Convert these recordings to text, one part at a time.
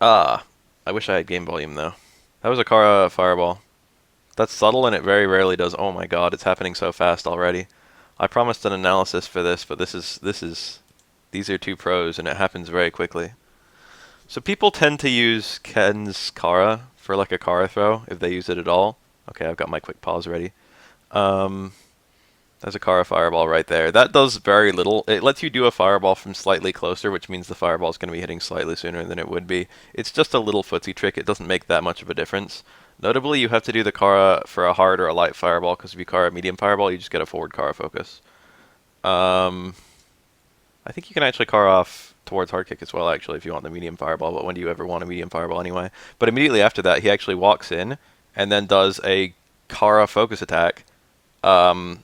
Ah, I wish I had game volume though. That was a Kara fireball. That's subtle and it very rarely does. Oh my god, it's happening so fast already. I promised an analysis for this, but these are two pros and it happens very quickly. So people tend to use Ken's Kara for like a Kara throw if they use it at all. Okay, I've got my quick pause ready. Um, there's a Kara fireball right there. That does very little. It lets you do a fireball from slightly closer, which means the fireball is going to be hitting slightly sooner than it would be. It's just a little footsie trick. It doesn't make that much of a difference. Notably, you have to do the Kara for a hard or a light fireball, because if you Kara a medium fireball, you just get a forward Kara focus. Um, I think you can actually Kara off towards hard kick as well, actually, if you want the medium fireball, but when do you ever want a medium fireball anyway? But immediately after that, he actually walks in and then does a Kara focus attack, um,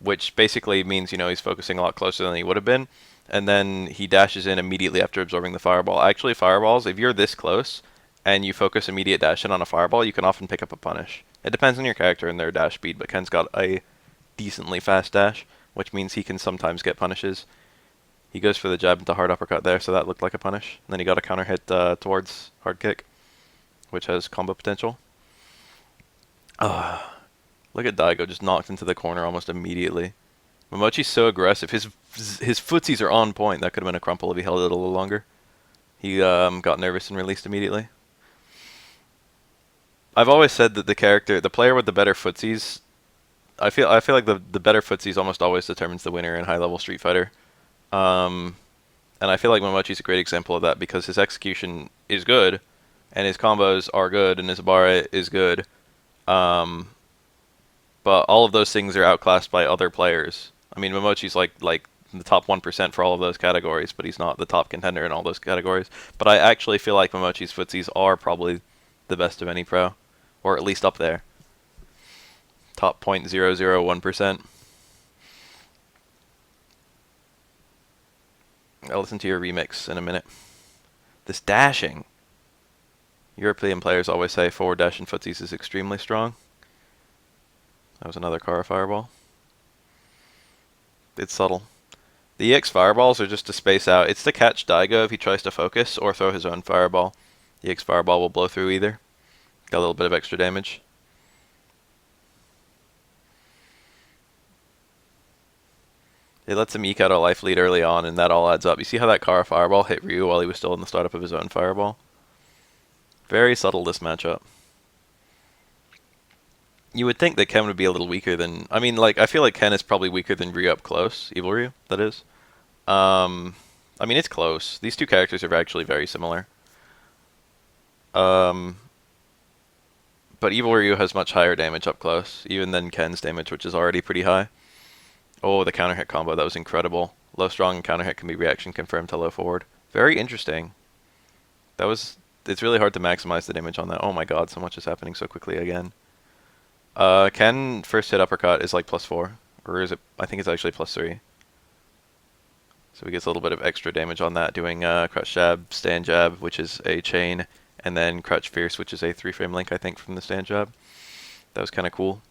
which basically means, he's focusing a lot closer than he would have been. And then he dashes in immediately after absorbing the fireball. Actually, fireballs, if you're this close and you focus immediate dash in on a fireball, you can often pick up a punish. It depends on your character and their dash speed, but Ken's got a decently fast dash, which means he can sometimes get punishes. He goes for the jab into hard uppercut there, so that looked like a punish. And then he got a counter hit towards hard kick, which has combo potential. Look at Daigo just knocked into the corner almost immediately. Momochi's so aggressive. His footsies are on point. That could have been a crumple if he held it a little longer. He got nervous and released immediately. I've always said that the player with the better footsies, I feel like the better footsies almost always determines the winner in high level Street Fighter. Um, and I feel like Momochi's a great example of that because his execution is good, and his combos are good, and his bar is good. Um, but all of those things are outclassed by other players. I mean, Momochi's like the top 1% for all of those categories, but he's not the top contender in all those categories. But I actually feel like Momochi's footsies are probably the best of any pro, or at least up there. Top 0.001%. I'll listen to your remix in a minute. This dashing. European players always say forward dash in footsies is extremely strong. That was another Kara fireball. It's subtle. The EX fireballs are just to space out. It's to catch Daigo if he tries to focus or throw his own fireball. The EX fireball will blow through either. Got a little bit of extra damage. It lets him eke out a life lead early on, and that all adds up. You see how that Kara fireball hit Ryu while he was still in the startup of his own fireball? Very subtle, this matchup. You would think that Ken would be a little weaker than... I mean, I feel like Ken is probably weaker than Ryu up close. Evil Ryu, that is. I mean, it's close. These two characters are actually very similar. Um, but Evil Ryu has much higher damage up close, even than Ken's damage, which is already pretty high. Oh, the counter hit combo, that was incredible. Low strong and counter hit can be reaction confirmed to low forward. Very interesting. That was... It's really hard to maximize the damage on that. Oh my god, so much is happening so quickly again. Ken first hit uppercut is like +4. Or is it... I think it's actually +3. So he gets a little bit of extra damage on that, doing crutch jab, stand jab, which is a chain, and then crutch fierce, which is a 3-frame link, I think, from the stand jab. That was kind of cool.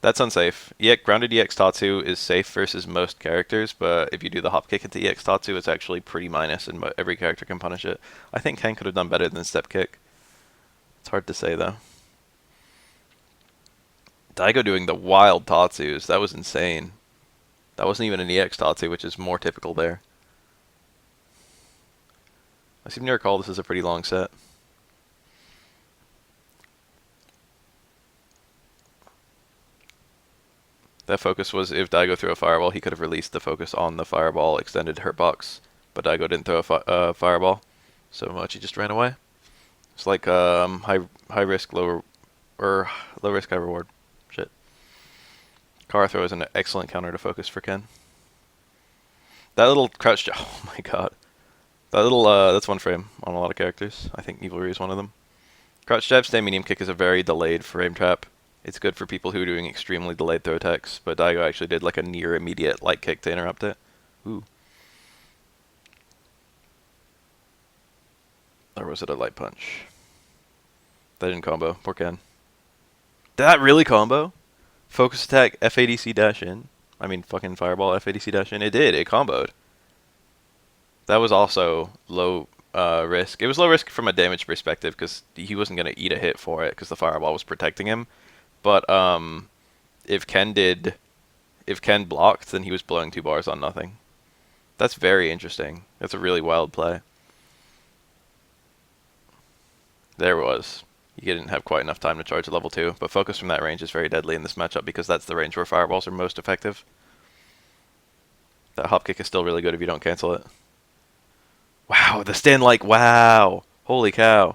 That's unsafe. Grounded EX Tatsu is safe versus most characters, but if you do the hop kick into EX Tatsu, it's actually pretty minus, and every character can punish it. I think Ken could have done better than step kick. It's hard to say, though. Daigo doing the wild Tatsus. That was insane. That wasn't even an EX Tatsu, which is more typical there. I seem to recall this is a pretty long set. That focus was if Daigo threw a fireball, he could have released the focus on the fireball, extended hurtbox. But Daigo didn't throw a fireball, so much he just ran away. It's like high risk, or low risk, high reward. Shit. Kara throw is an excellent counter to focus for Ken. That little crouch jab, oh my god. That little, that's one frame on a lot of characters. I think Evil Ryu is one of them. Crouch jab, stay medium kick is a very delayed frame trap. It's good for people who are doing extremely delayed throw attacks, but Daigo actually did like a near immediate light kick to interrupt it. Ooh. Or was it a light punch? That didn't combo. Poor Ken. Did that really combo? Focus attack, FADC dash in. I mean, fucking fireball, FADC dash in. It did. It comboed. That was also low risk. It was low risk from a damage perspective because he wasn't going to eat a hit for it because the fireball was protecting him. But if Ken did, if Ken blocked, then he was blowing 2 bars on nothing. That's very interesting. That's a really wild play. There it was. He didn't have quite enough time to charge a level 2, but focus from that range is very deadly in this matchup because that's the range where fireballs are most effective. That hop kick is still really good if you don't cancel it. Wow, the stand like, wow. Holy cow.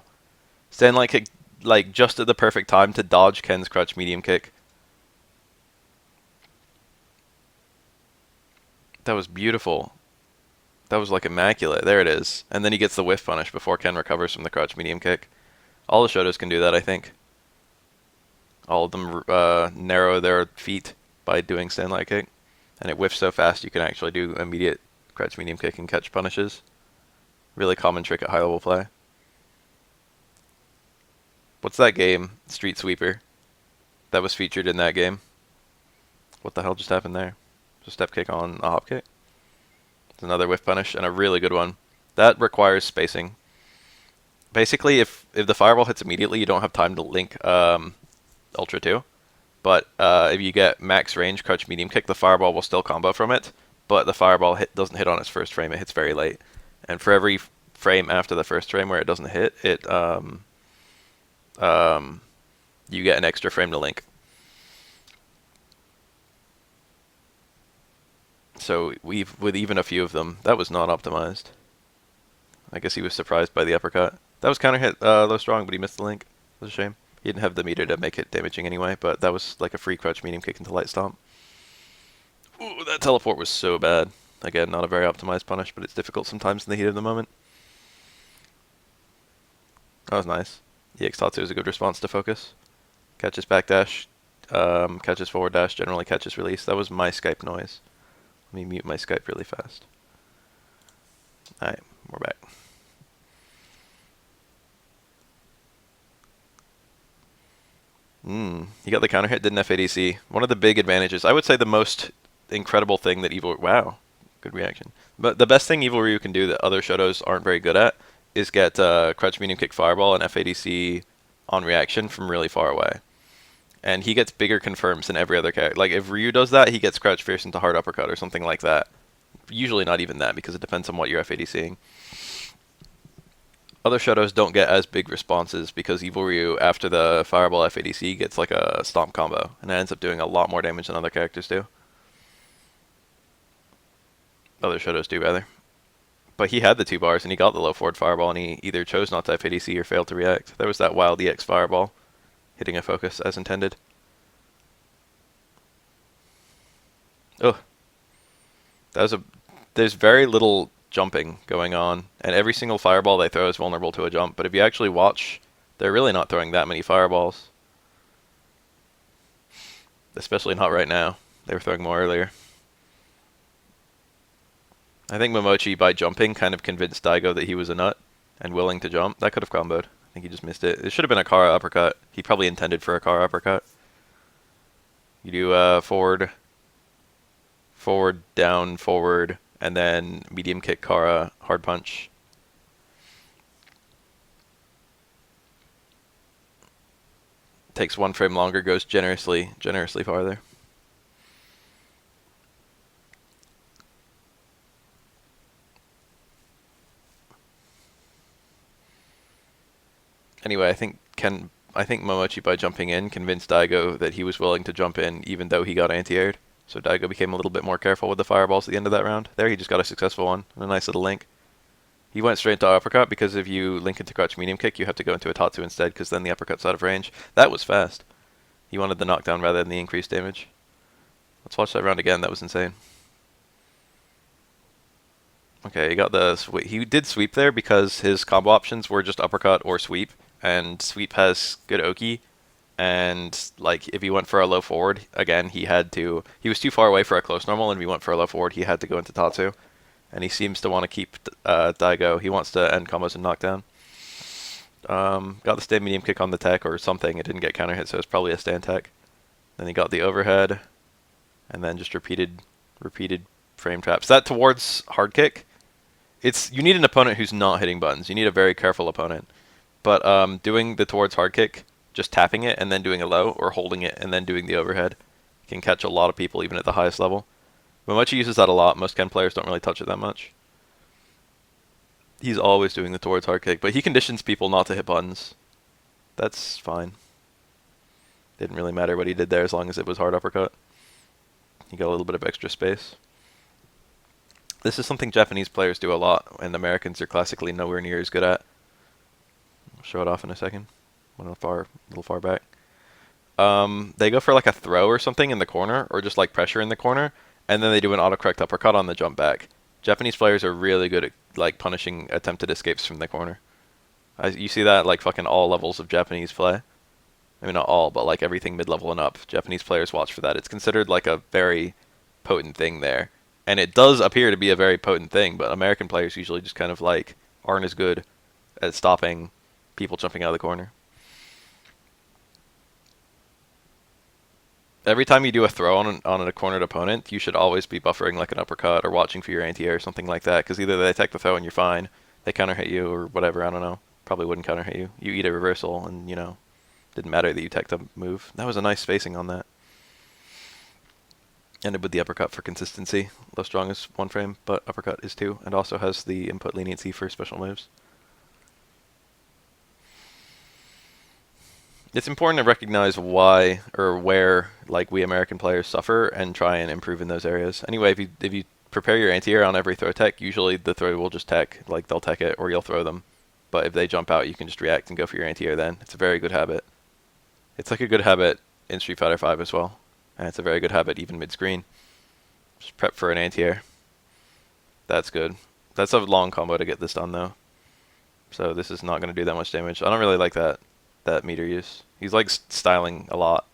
Stand like kick, like just at the perfect time to dodge Ken's crutch medium kick. That was beautiful. That was like immaculate. There it is. And then he gets the whiff punish before Ken recovers from the crutch medium kick. All the Shotos can do that, I think. All of them narrow their feet by doing stand light kick. And it whiffs so fast you can actually do immediate crutch medium kick and catch punishes. Really common trick at high level play. What's that game? Street Sweeper. That was featured in that game. What the hell just happened there? Just step kick on a hop kick. It's another whiff punish and a really good one. That requires spacing. Basically, if the fireball hits immediately, you don't have time to link Ultra 2. But if you get max range crutch medium kick, the fireball will still combo from it. But the fireball doesn't hit on its first frame, it hits very late. And for every frame after the first frame where it doesn't hit, you get an extra frame to link. So with even a few of them, that was not optimized. I guess he was surprised by the uppercut. That was counter hit low strong, but he missed the link. It was a shame. He didn't have the meter to make it damaging anyway, but that was like a free crutch medium kick into light stomp. Ooh, that teleport was so bad. Again, not a very optimized punish, but it's difficult sometimes in the heat of the moment. That was nice. EX Tatsu is a good response to focus. Catches backdash, catches forward dash, generally catches release. That was my Skype noise. Let me mute my Skype really fast. Alright, we're back. He got the counter hit, didn't FADC. One of the big advantages, I would say the most incredible thing that Evil... Wow, good reaction. But the best thing Evil Ryu can do that other Shotos aren't very good at is get crutch medium kick fireball and FADC on reaction from really far away. And he gets bigger confirms than every other character. Like, if Ryu does that, he gets crouch fierce into hard uppercut or something like that. Usually not even that, because it depends on what you're FADCing. Other Shotos don't get as big responses because Evil Ryu, after the Fireball FADC, gets like a Stomp combo, and it ends up doing a lot more damage than other characters do. Other Shotos do, rather. But he had the 2 bars, and he got the low forward Fireball, and he either chose not to FADC or failed to react. There was that wild EX Fireball, hitting a focus as intended. Oh. There's very little jumping going on, and every single fireball they throw is vulnerable to a jump, but if you actually watch, they're really not throwing that many fireballs. Especially not right now. They were throwing more earlier. I think Momochi, by jumping, kind of convinced Daigo that he was a nut and willing to jump. That could have comboed. I think he just missed it. It should have been a Kara uppercut. He probably intended for a Kara uppercut. You do forward, down, forward, and then medium kick Kara, hard punch. Takes 1 frame longer, goes generously farther. Anyway, I think Momochi, by jumping in, convinced Daigo that he was willing to jump in even though he got anti-aired. So Daigo became a little bit more careful with the fireballs at the end of that round. There, he just got a successful one, and a nice little link. He went straight into uppercut because if you link into crouch medium kick, you have to go into a Tatsu instead because then the uppercut's out of range. That was fast. He wanted the knockdown rather than the increased damage. Let's watch that round again. That was insane. Okay, he got the he did sweep there because his combo options were just uppercut or sweep, and sweep has good Oki. And like if he went for a low forward, again he was too far away for a close normal, and if he went for a low forward, he had to go into Tatsu. And he seems to want to keep Daigo. He wants to end combos and knockdown. Got the stand medium kick on the tech or something. It didn't get counter hit, so it's probably a stand tech. Then he got the overhead, and then just repeated frame traps. That towards hard kick You need an opponent who's not hitting buttons. You need a very careful opponent. But doing the towards hard kick, just tapping it and then doing a low, or holding it and then doing the overhead, can catch a lot of people even at the highest level. Momochi uses that a lot. Most Ken players don't really touch it that much. He's always doing the towards hard kick, but he conditions people not to hit buttons. That's fine. Didn't really matter what he did there as long as it was hard uppercut. He got a little bit of extra space. This is something Japanese players do a lot, and Americans are classically nowhere near as good at. I'll show it off in a second. A little far back. They go for like a throw or something in the corner, or just like pressure in the corner, and then they do an autocorrect uppercut on the jump back. Japanese players are really good at like punishing attempted escapes from the corner. You see that like fucking all levels of Japanese play. I mean, not all, but like everything mid-level and up. Japanese players watch for that. It's considered like a very potent thing there. And it does appear to be a very potent thing, but American players usually just kind of like aren't as good at stopping people jumping out of the corner. Every time you do a throw on a cornered opponent, you should always be buffering like an uppercut or watching for your anti-air or something like that, because either they attack the throw and you're fine, they counter hit you or whatever, I don't know. Probably wouldn't counter hit you. You eat a reversal and, you know, didn't matter that you teched a move. That was a nice spacing on that. Ended with the uppercut for consistency. Low strong is 1 frame, but uppercut is 2, and also has the input leniency for special moves. It's important to recognize why or where like we American players suffer and try and improve in those areas. Anyway, if you prepare your anti-air on every throw tech, usually the throw will just tech, like they'll tech it or you'll throw them. But if they jump out, you can just react and go for your anti-air then. It's a very good habit. It's like a good habit in Street Fighter V as well. And it's a very good habit even mid-screen. Just prep for an anti-air. That's good. That's a long combo to get this done though. So this is not going to do that much damage. I don't really like that meter use. He's like styling a lot,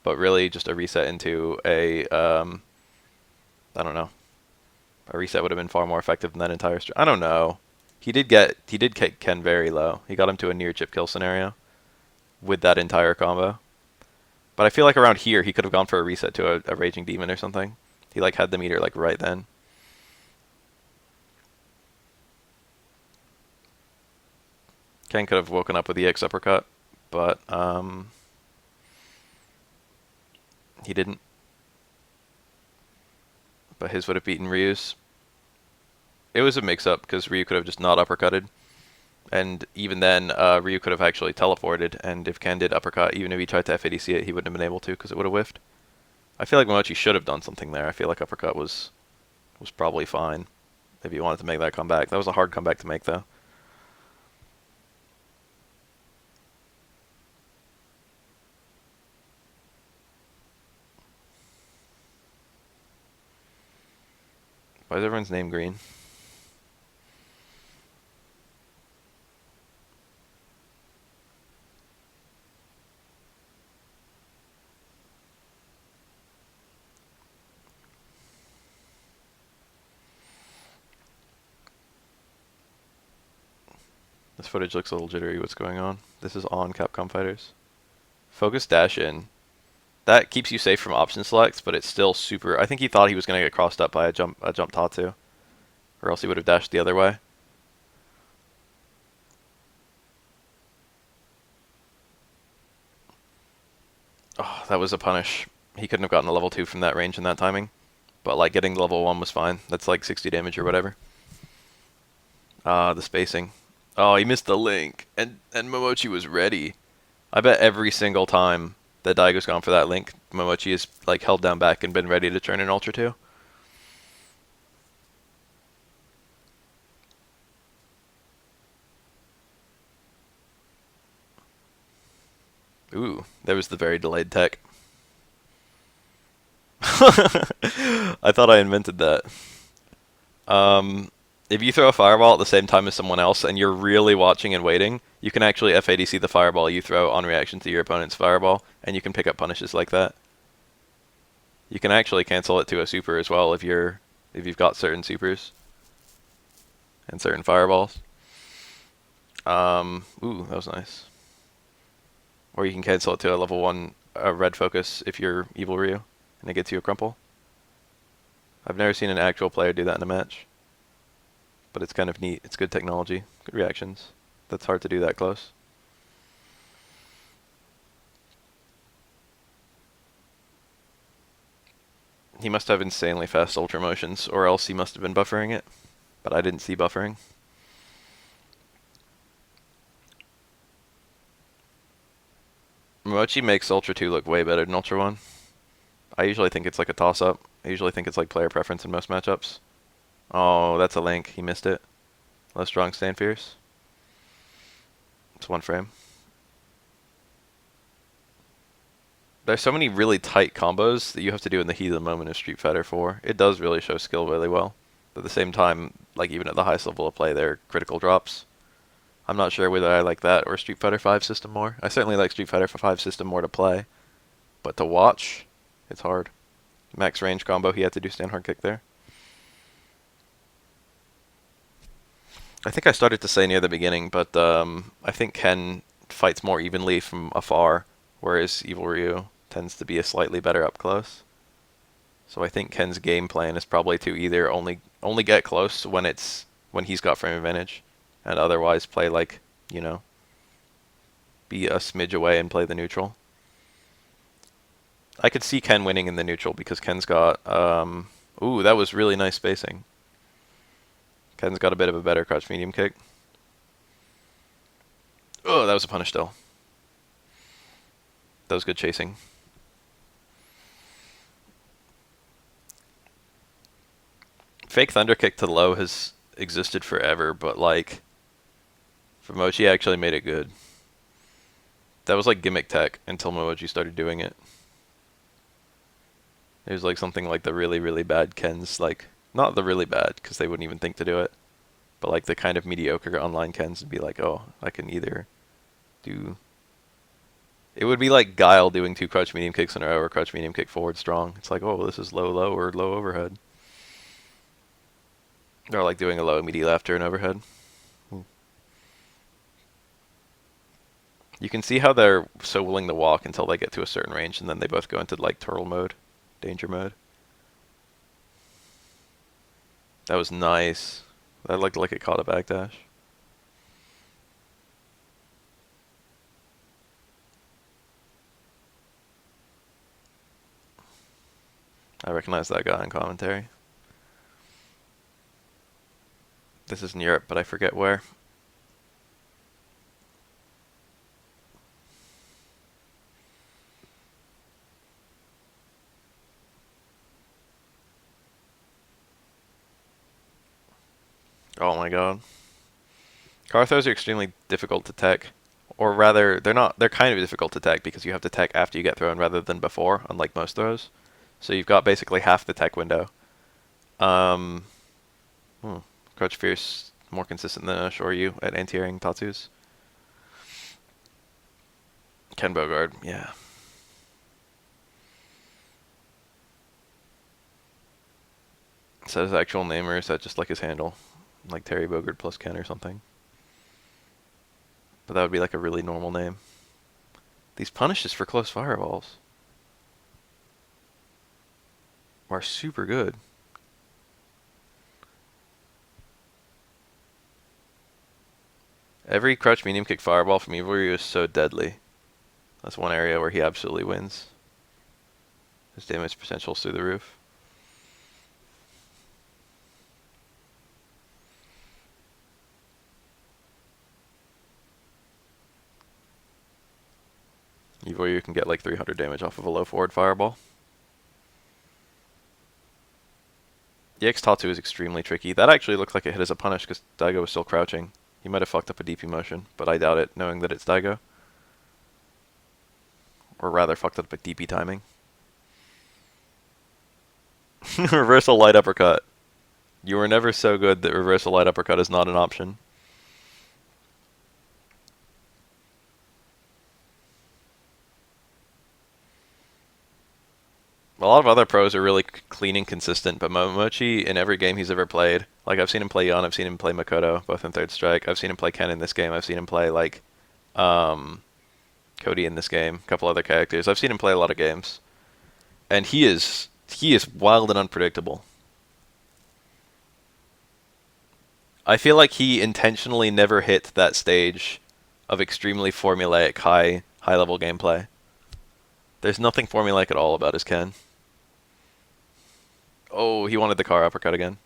but really just a reset into a I don't know. A reset would have been far more effective than that entire I don't know. He did kick Ken very low. He got him to a near chip kill scenario with that entire combo. But I feel like around here he could have gone for a reset to a Raging Demon or something. He like had the meter like right then. Ken could have woken up with the X uppercut, but he didn't. But his would have beaten Ryu's. It was a mix-up because Ryu could have just not uppercutted. And even then, Ryu could have actually teleported, and if Ken did uppercut, even if he tried to FADC it, he wouldn't have been able to because it would have whiffed. I feel like Momochi should have done something there. I feel like uppercut was probably fine if he wanted to make that comeback. That was a hard comeback to make, though. Why is everyone's name green? This footage looks a little jittery. What's going on? This is on Capcom Fighters. Focus dash in. That keeps you safe from option selects, but it's still super. I think he thought he was going to get crossed up by a jump Tatsu, or else he would have dashed the other way. Oh, that was a punish. He couldn't have gotten a level 2 from that range and that timing, but like getting the level 1 was fine. That's like 60 damage or whatever. The spacing. Oh, he missed the link, and Momochi was ready. I bet every single time that Daigo's gone for that link, Momochi has like held down back and been ready to turn in Ultra 2. Ooh, there was the very delayed tech. I thought I invented that. If you throw a fireball at the same time as someone else and you're really watching and waiting, you can actually FADC the fireball you throw on reaction to your opponent's fireball, and you can pick up punishes like that. You can actually cancel it to a super as well if you've got certain supers and certain fireballs. Ooh, that was nice. Or you can cancel it to a level 1 red focus if you're Evil Ryu, and it gets you a crumple. I've never seen an actual player do that in a match. but it's kind of neat. It's good technology, good reactions. That's hard to do that close. He must have insanely fast ultra motions, or else he must have been buffering it, but I didn't see buffering. Mochi makes Ultra 2 look way better than Ultra 1. I usually think it's like a toss-up. I usually think it's like player preference in most matchups. Oh, that's a link. He missed it. Low strong, stand fierce. It's one frame. There's so many really tight combos that you have to do in the heat of the moment of Street Fighter 4. It does really show skill really well. But at the same time, like even at the highest level of play, there are critical drops. I'm not sure whether I like that or Street Fighter 5 system more. I certainly like Street Fighter 5 system more to play. But to watch, it's hard. Max range combo, he had to do stand hard kick there. I think I started to say near the beginning, but I think Ken fights more evenly from afar, whereas Evil Ryu tends to be a slightly better up close. So I think Ken's game plan is probably to either only get close when he's got frame advantage, and otherwise play like, be a smidge away and play the neutral. I could see Ken winning in the neutral because Ken's got ooh, that was really nice spacing. Ken's got a bit of a better crouch medium kick. Oh, that was a punish still. That was good chasing. Fake thunder kick to the low has existed forever, but like Mochi actually made it good. That was like gimmick tech until Mochi started doing it. It was like something like the really, really bad Kens, like, not the really bad, because they wouldn't even think to do it, but like the kind of mediocre online Kens would be like, oh, I can either do... It would be like Guile doing 2 crouch medium kicks in a row or crouch medium kick forward strong. It's like, oh, this is low, low, or low overhead. Or like doing a low meaty after an overhead. You can see how they're so willing to walk until they get to a certain range, and then they both go into like turtle mode, danger mode. That was nice. That looked like it caught a backdash. I recognize that guy in commentary. This is in Europe, but I forget where. Oh my god. Car throws are extremely difficult to tech. Or rather, they're kind of difficult to tech because you have to tech after you get thrown rather than before, unlike most throws. So you've got basically half the tech window. Um, Crouch Fierce, more consistent than Shoryu at anti-airing Tatsus. Ken Bogard, yeah. Is that his actual name or is that just like his handle? Like Terry Bogard plus Ken or something? But that would be like a really normal name. These punishes for close fireballs are super good. Every crouch medium kick fireball from Evil Ryu is so deadly. That's one area where he absolutely wins. His damage potential's through the roof. Evil Ryu can get like 300 damage off of a low forward fireball. EX Tatsu is extremely tricky. That actually looked like it hit as a punish because Daigo was still crouching. He might have fucked up a DP motion, but I doubt it, knowing that it's Daigo. Or rather, fucked up a DP timing. Reversal light uppercut. You were never so good that reversal light uppercut is not an option. A lot of other pros are really clean and consistent, but Momochi, in every game he's ever played, like I've seen him play Yon, I've seen him play Makoto, both in Third Strike, I've seen him play Ken in this game, I've seen him play like Cody in this game, a couple other characters. I've seen him play a lot of games. And he is wild and unpredictable. I feel like he intentionally never hit that stage of extremely formulaic high level gameplay. There's nothing formulaic at all about his Ken. Oh, he wanted the car uppercut again.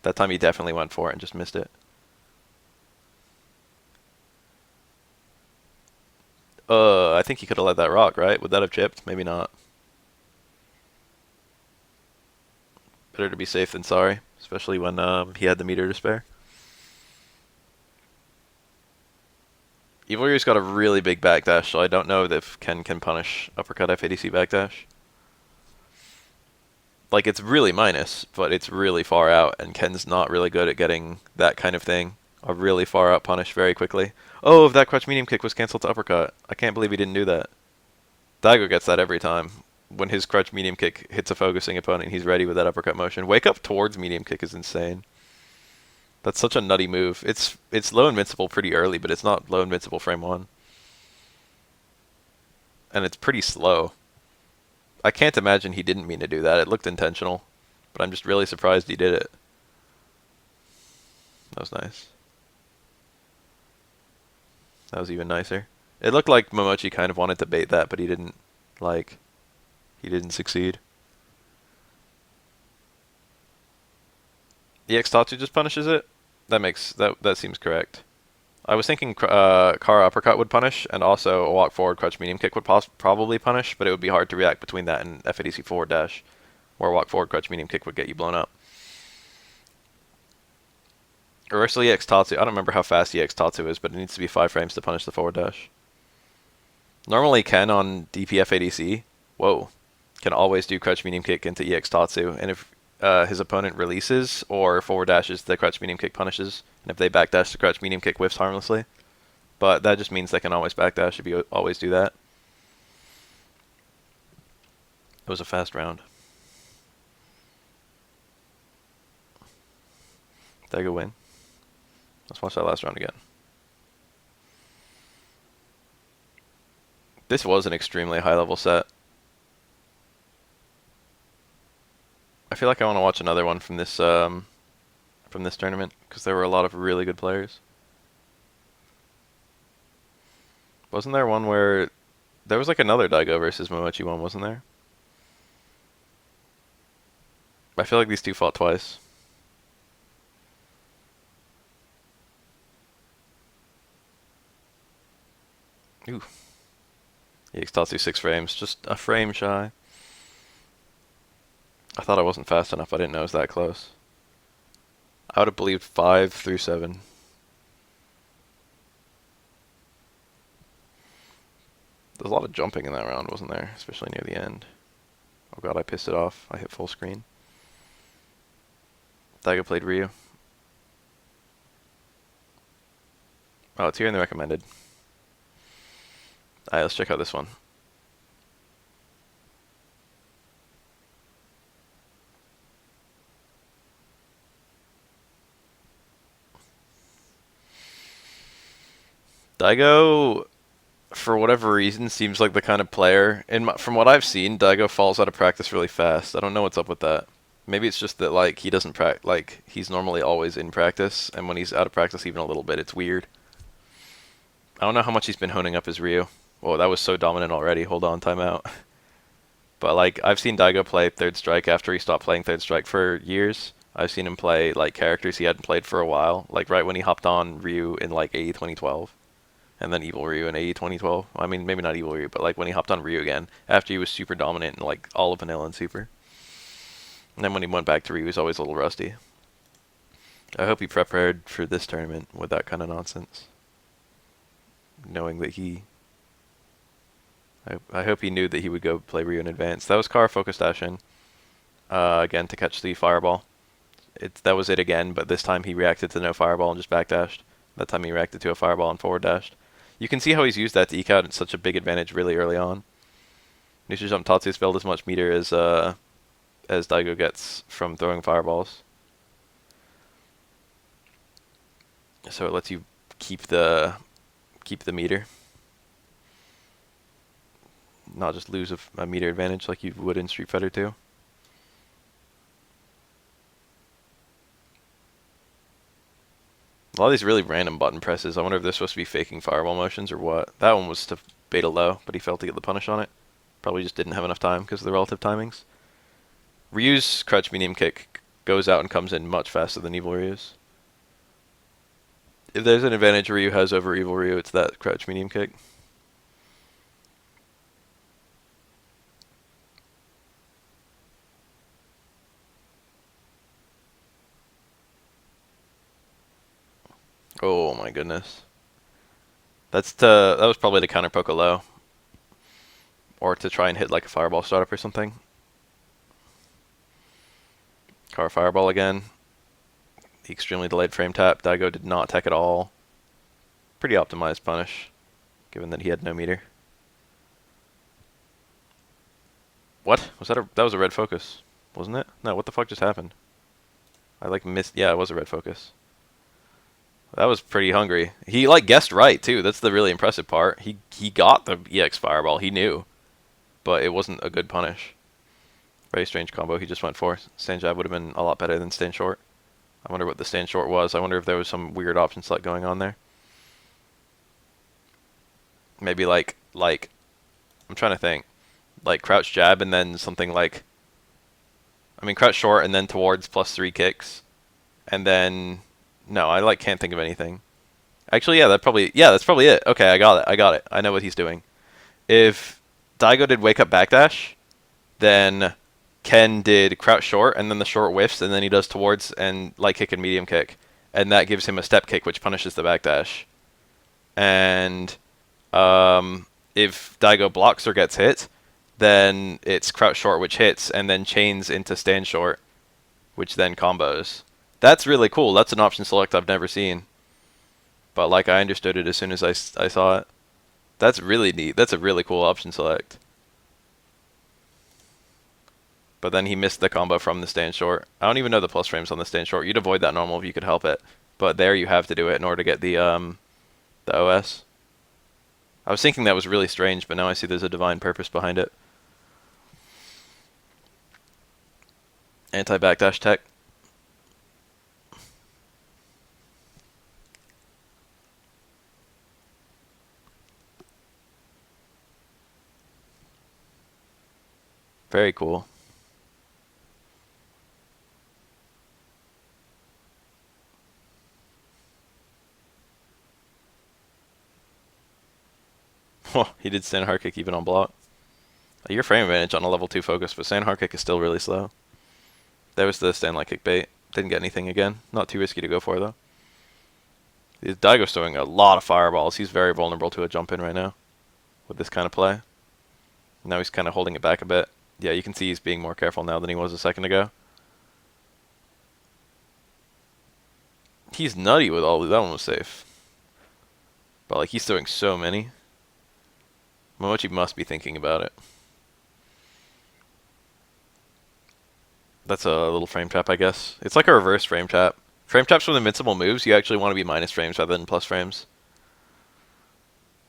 That time he definitely went for it and just missed it. I think he could have let that rock, right? Would that have chipped? Maybe not. Better to be safe than sorry, especially when he had the meter to spare. Evil Ryu's got a really big backdash, so I don't know if Ken can punish uppercut FADC backdash. Like, it's really minus, but it's really far out, and Ken's not really good at getting that kind of thing. A really far out punish very quickly. Oh, if that crutch medium kick was cancelled to uppercut. I can't believe he didn't do that. Daigo gets that every time. When his crutch medium kick hits a focusing opponent, he's ready with that uppercut motion. Wake up towards medium kick is insane. That's such a nutty move. It's low invincible pretty early, but it's not low invincible frame 1. And it's pretty slow. I can't imagine he didn't mean to do that. It looked intentional. But I'm just really surprised he did it. That was nice. That was even nicer. It looked like Momochi kind of wanted to bait that, but he didn't, like, he didn't succeed. EX Tatsu just punishes it? That seems correct. I was thinking car uppercut would punish, and also a walk forward crutch medium kick would probably punish, but it would be hard to react between that and FADC forward dash, where a walk forward crutch medium kick would get you blown up. Reversal EX Tatsu, I don't remember how fast EX Tatsu is, but it needs to be 5 frames to punish the forward dash. Normally Ken on DPF ADC, whoa, can always do crutch medium kick into EX Tatsu, and if his opponent releases or forward dashes, the crutch medium kick punishes, and if they backdash, the crutch medium kick whiffs harmlessly. But that just means they can always backdash if you always do that. It was a fast round. Daigo win. Let's watch that last round again. This was an extremely high level set. I feel like I want to watch another one from this tournament because there were a lot of really good players. Wasn't there one where there was like another Daigo versus Momochi one, wasn't there? I feel like these two fought twice. Ooh. EX Tatsu 6 frames, just a frame shy. I thought I wasn't fast enough. I didn't know it was that close. I would have believed 5 through 7. There's a lot of jumping in that round, wasn't there? Especially near the end. Oh god, I pissed it off. I hit full screen. Daigo played Ryu. Oh, it's here in the recommended. Alright, let's check out this one. Daigo, for whatever reason, seems like the kind of player. From what I've seen, Daigo falls out of practice really fast. I don't know what's up with that. Maybe it's just that like he doesn't like he's normally always in practice, and when he's out of practice even a little bit, it's weird. I don't know how much he's been honing up his Ryu. Whoa, that was so dominant already. Hold on, timeout. But like I've seen Daigo play Third Strike after he stopped playing Third Strike for years. I've seen him play like characters he hadn't played for a while, like right when he hopped on Ryu in like AE 2012. And then Evil Ryu in AE 2012. I mean, maybe not Evil Ryu, but like when he hopped on Ryu again, after he was super dominant in like all of Vanilla and Super. And then when he went back to Ryu, he was always a little rusty. I hope he prepared for this tournament with that kind of nonsense. Knowing that I hope he knew that he would go play Ryu in advance. That was Kara focus dash in. Again, to catch the fireball. That was it again, but this time he reacted to no fireball and just backdashed. That time he reacted to a fireball and forward dashed. You can see how he's used that to eke out at such a big advantage really early on. Neutral jump Tatsu's failed as much meter as Daigo gets from throwing fireballs. So it lets you keep the meter. Not just lose a meter advantage like you would in Street Fighter 2. A lot of these really random button presses. I wonder if they're supposed to be faking fireball motions or what. That one was to beta low, but he failed to get the punish on it. Probably just didn't have enough time because of the relative timings. Ryu's crouch medium kick goes out and comes in much faster than Evil Ryu's. If there's an advantage Ryu has over Evil Ryu, it's that crouch medium kick. Oh my goodness. That was probably to counter poke a low. Or to try and hit like a fireball startup or something. Car fireball again. The extremely delayed frame tap. Daigo did not tech at all. Pretty optimized punish, given that he had no meter. What? That was a red focus, wasn't it? No, what the fuck just happened? I like missed. Yeah, it was a red focus. That was pretty hungry. He like guessed right too. That's the really impressive part. He got the EX fireball. He knew, but it wasn't a good punish. Very strange combo he just went for. Stand jab would have been a lot better than stand short. I wonder what the stand short was. I wonder if there was some weird option select going on there. Maybe like I'm trying to think. Like crouch jab and then something like, I mean crouch short and then towards +3 kicks. And then no, I like can't think of anything. Actually, that's probably it. Okay, I got it. I know what he's doing. If Daigo did wake up backdash, then Ken did crouch short, and then the short whiffs, and then he does towards and light kick and medium kick, and that gives him a step kick, which punishes the backdash. And if Daigo blocks or gets hit, then it's crouch short, which hits, and then chains into stand short, which then combos. That's really cool. That's an option select I've never seen. But like I understood it as soon as I saw it. That's really neat. That's a really cool option select. But then he missed the combo from the stand short. I don't even know the plus frames on the stand short. You'd avoid that normal if you could help it. But there you have to do it in order to get the OS. I was thinking that was really strange, but now I see there's a divine purpose behind it. Anti-backdash tech. Very cool. Oh, he did stand hard kick even on block. Your frame advantage on a level 2 focus, but stand hard kick is still really slow. There was the stand light kick bait. Didn't get anything again. Not too risky to go for though. Daigo's throwing a lot of fireballs. He's very vulnerable to a jump in right now with this kind of play. Now he's kind of holding it back a bit. Yeah, you can see he's being more careful now than he was a second ago. He's nutty with all of that one was safe. But like he's throwing so many. Momochi must be thinking about it. That's a little frame trap, I guess. It's like a reverse frame trap. Frame traps with invincible moves, you actually want to be minus frames rather than plus frames.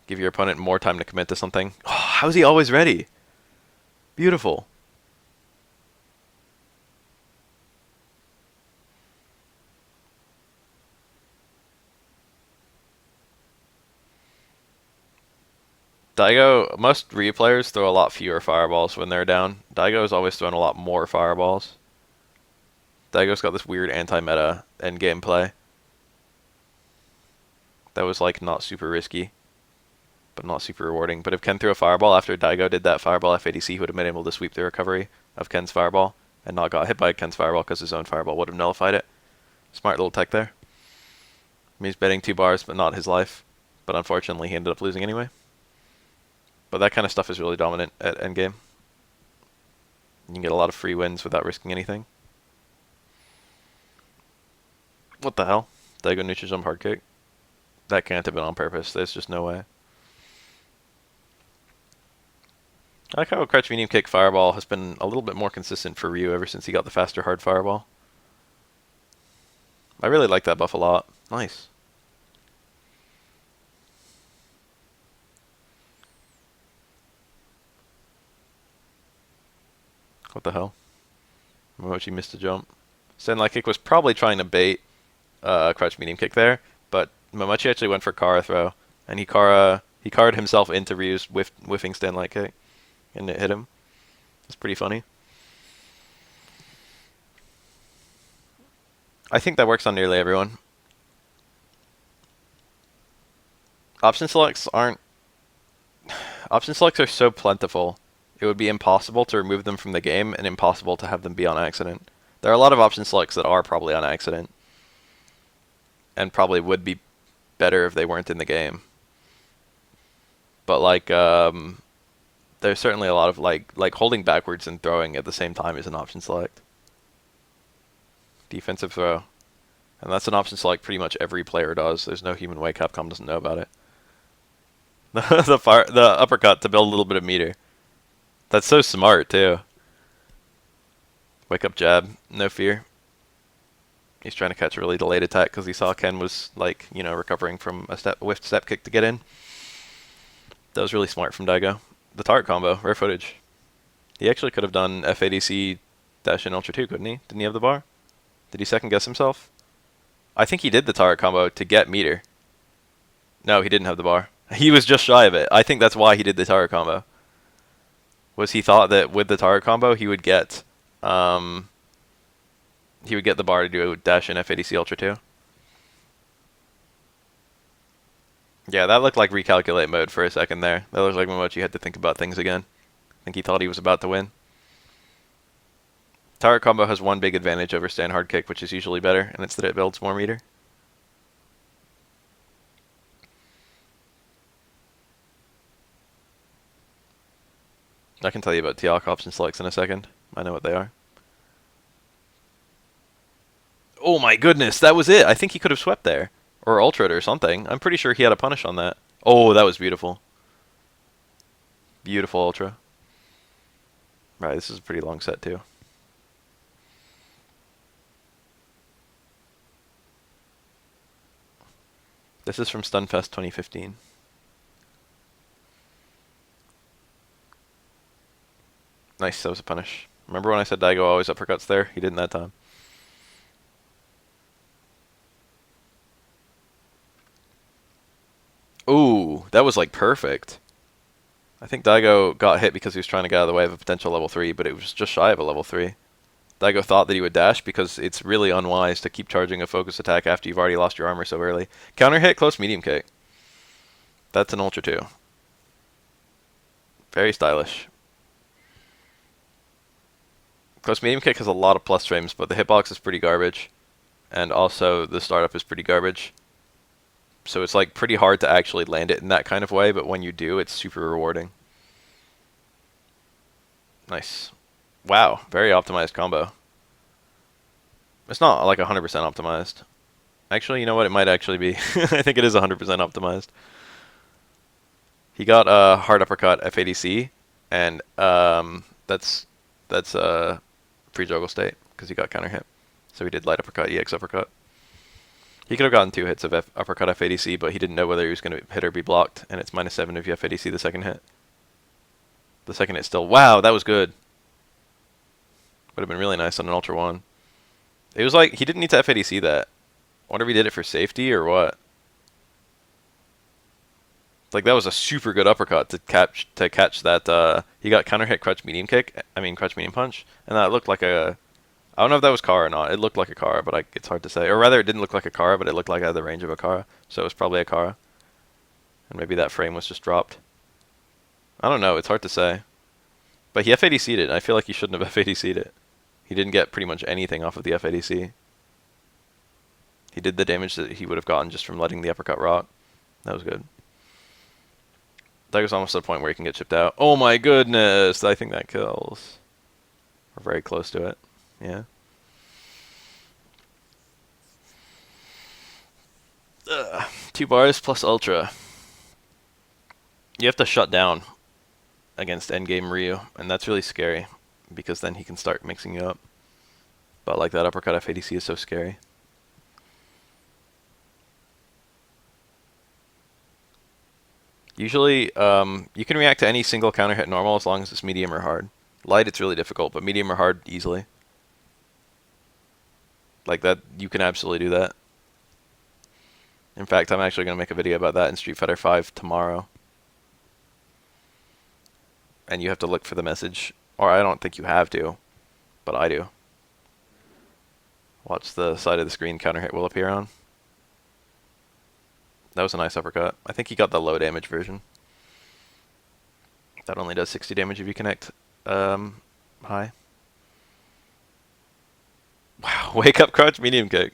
Give your opponent more time to commit to something. Oh, how is he always ready? Beautiful. Daigo, most Ryu players throw a lot fewer fireballs when they're down. Daigo's always thrown a lot more fireballs. Daigo's got this weird anti-meta end gameplay. That was like not super risky, but not super rewarding. But if Ken threw a fireball after Daigo did that fireball FADC, he would have been able to sweep the recovery of Ken's fireball and not got hit by Ken's fireball because his own fireball would have nullified it. Smart little tech there. He's betting 2 bars, but not his life. But unfortunately, he ended up losing anyway. But that kind of stuff is really dominant at endgame. You can get a lot of free wins without risking anything. What the hell? Daigo neutral jump hard kick? That can't have been on purpose. There's just no way. I like how crouch medium kick fireball has been a little bit more consistent for Ryu ever since he got the faster hard fireball. I really like that buff a lot. Nice. What the hell? Momochi missed a jump. Stand light kick was probably trying to bait crouch medium kick there, but Momochi actually went for Kara throw, and he Kara himself into Ryu's whiffing stand light kick, and it hit him. It's pretty funny. I think that works on nearly everyone. Option selects aren't. Option selects are so plentiful, it would be impossible to remove them from the game and impossible to have them be on accident. There are a lot of option selects that are probably on accident, and probably would be better if they weren't in the game. But like, there's certainly a lot of like holding backwards and throwing at the same time is an option select. Defensive throw. And that's an option select pretty much every player does. There's no human way Capcom doesn't know about it. The uppercut to build a little bit of meter. That's so smart too. Wake up jab, no fear. He's trying to catch a really delayed attack because he saw Ken was like, you know, recovering from a whiffed step kick to get in. That was really smart from Daigo. The target combo, rare footage. He actually could have done FADC dash in Ultra 2, couldn't he? Didn't he have the bar? Did he second guess himself? I think he did the target combo to get meter. No, he didn't have the bar. He was just shy of it. I think that's why he did the target combo. Was he thought that with the target combo he would get the bar to do a dash in FADC Ultra 2. Yeah, that looked like recalculate mode for a second there. That looked like Momochi had to think about things again. I think he thought he was about to win. Target combo has one big advantage over stand hard kick, which is usually better, and it's that it builds more meter. I can tell you about Tiok option selects in a second. I know what they are. Oh my goodness, that was it. I think he could have swept there. Or ultra'd or something. I'm pretty sure he had a punish on that. Oh, that was beautiful. Beautiful ultra. Right, this is a pretty long set too. This is from Stunfest 2015. Nice, that was a punish. Remember when I said Daigo always uppercuts there? He didn't that time. Ooh, that was like perfect. I think Daigo got hit because he was trying to get out of the way of a potential level 3, but it was just shy of a level 3. Daigo thought that he would dash because it's really unwise to keep charging a focus attack after you've already lost your armor so early. Counter hit, close medium kick. That's an Ultra 2. Very stylish. Close medium kick has a lot of plus frames, but the hitbox is pretty garbage. And also the startup is pretty garbage. So it's like pretty hard to actually land it in that kind of way, but when you do, it's super rewarding. Nice. Wow, very optimized combo. It's not like 100% optimized. Actually, you know what? It might actually be. I think it is 100% optimized. He got a hard uppercut FADC, and that's free juggle state because he got counter hit. So he did light uppercut, EX uppercut. He could have gotten 2 hits of uppercut FADC, but he didn't know whether he was going to hit or be blocked, and it's -7 if you FADC the second hit. The second hit still... Wow, that was good. Would have been really nice on an Ultra 1. It was like, he didn't need to FADC that. I wonder if he did it for safety or what. Like, that was a super good uppercut to catch that, he got counter hit crutch medium punch, and that looked like a... I don't know if that was Kara or not. It looked like a Kara, but it's hard to say. Or rather, it didn't look like a Kara, but it looked like it had the range of a Kara. So it was probably a Kara. And maybe that frame was just dropped. I don't know. It's hard to say. But he FADC'd it. I feel like he shouldn't have FADC'd it. He didn't get pretty much anything off of the FADC. He did the damage that he would have gotten just from letting the uppercut rock. That was good. Daigo's almost at the point where he can get chipped out. Oh my goodness! I think that kills. We're very close to it. Yeah. 2 bars plus ultra. You have to shut down against endgame Ryu, and that's really scary because then he can start mixing you up. But like that uppercut FADC is so scary. Usually, you can react to any single counter hit normal as long as it's medium or hard. Light, it's really difficult, but medium or hard, easily. Like that, you can absolutely do that. In fact, I'm actually going to make a video about that in Street Fighter 5 tomorrow. And you have to look for the message. Or I don't think you have to, but I do. Watch the side of the screen counter hit will appear on. That was a nice uppercut. I think he got the low damage version. That only does 60 damage if you connect high. Wow, wake up crouch medium kick.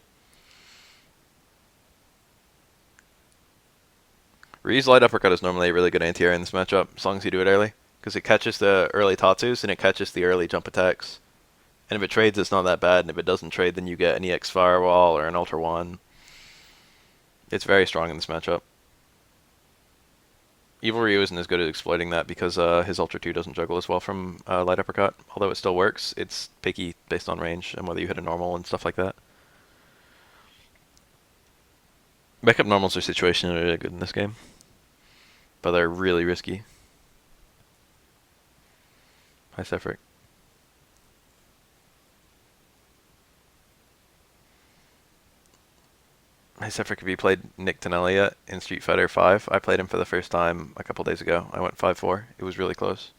Ryu's light uppercut is normally a really good anti-air in this matchup, as long as you do it early. Because it catches the early Tatsus and it catches the early jump attacks. And if it trades, it's not that bad, and if it doesn't trade, then you get an EX Firewall or an Ultra 1. It's very strong in this matchup. Evil Ryu isn't as good at exploiting that because his Ultra 2 doesn't juggle as well from light uppercut. Although it still works, it's picky based on range and whether you hit a normal and stuff like that. Backup normals are situationally really good in this game, but they're really risky. Hi, Sefric. Hi, Sefric, have you played Nick Tonelli yet in Street Fighter 5? I played him for the first time a couple days ago. I went 5-4. It was really close.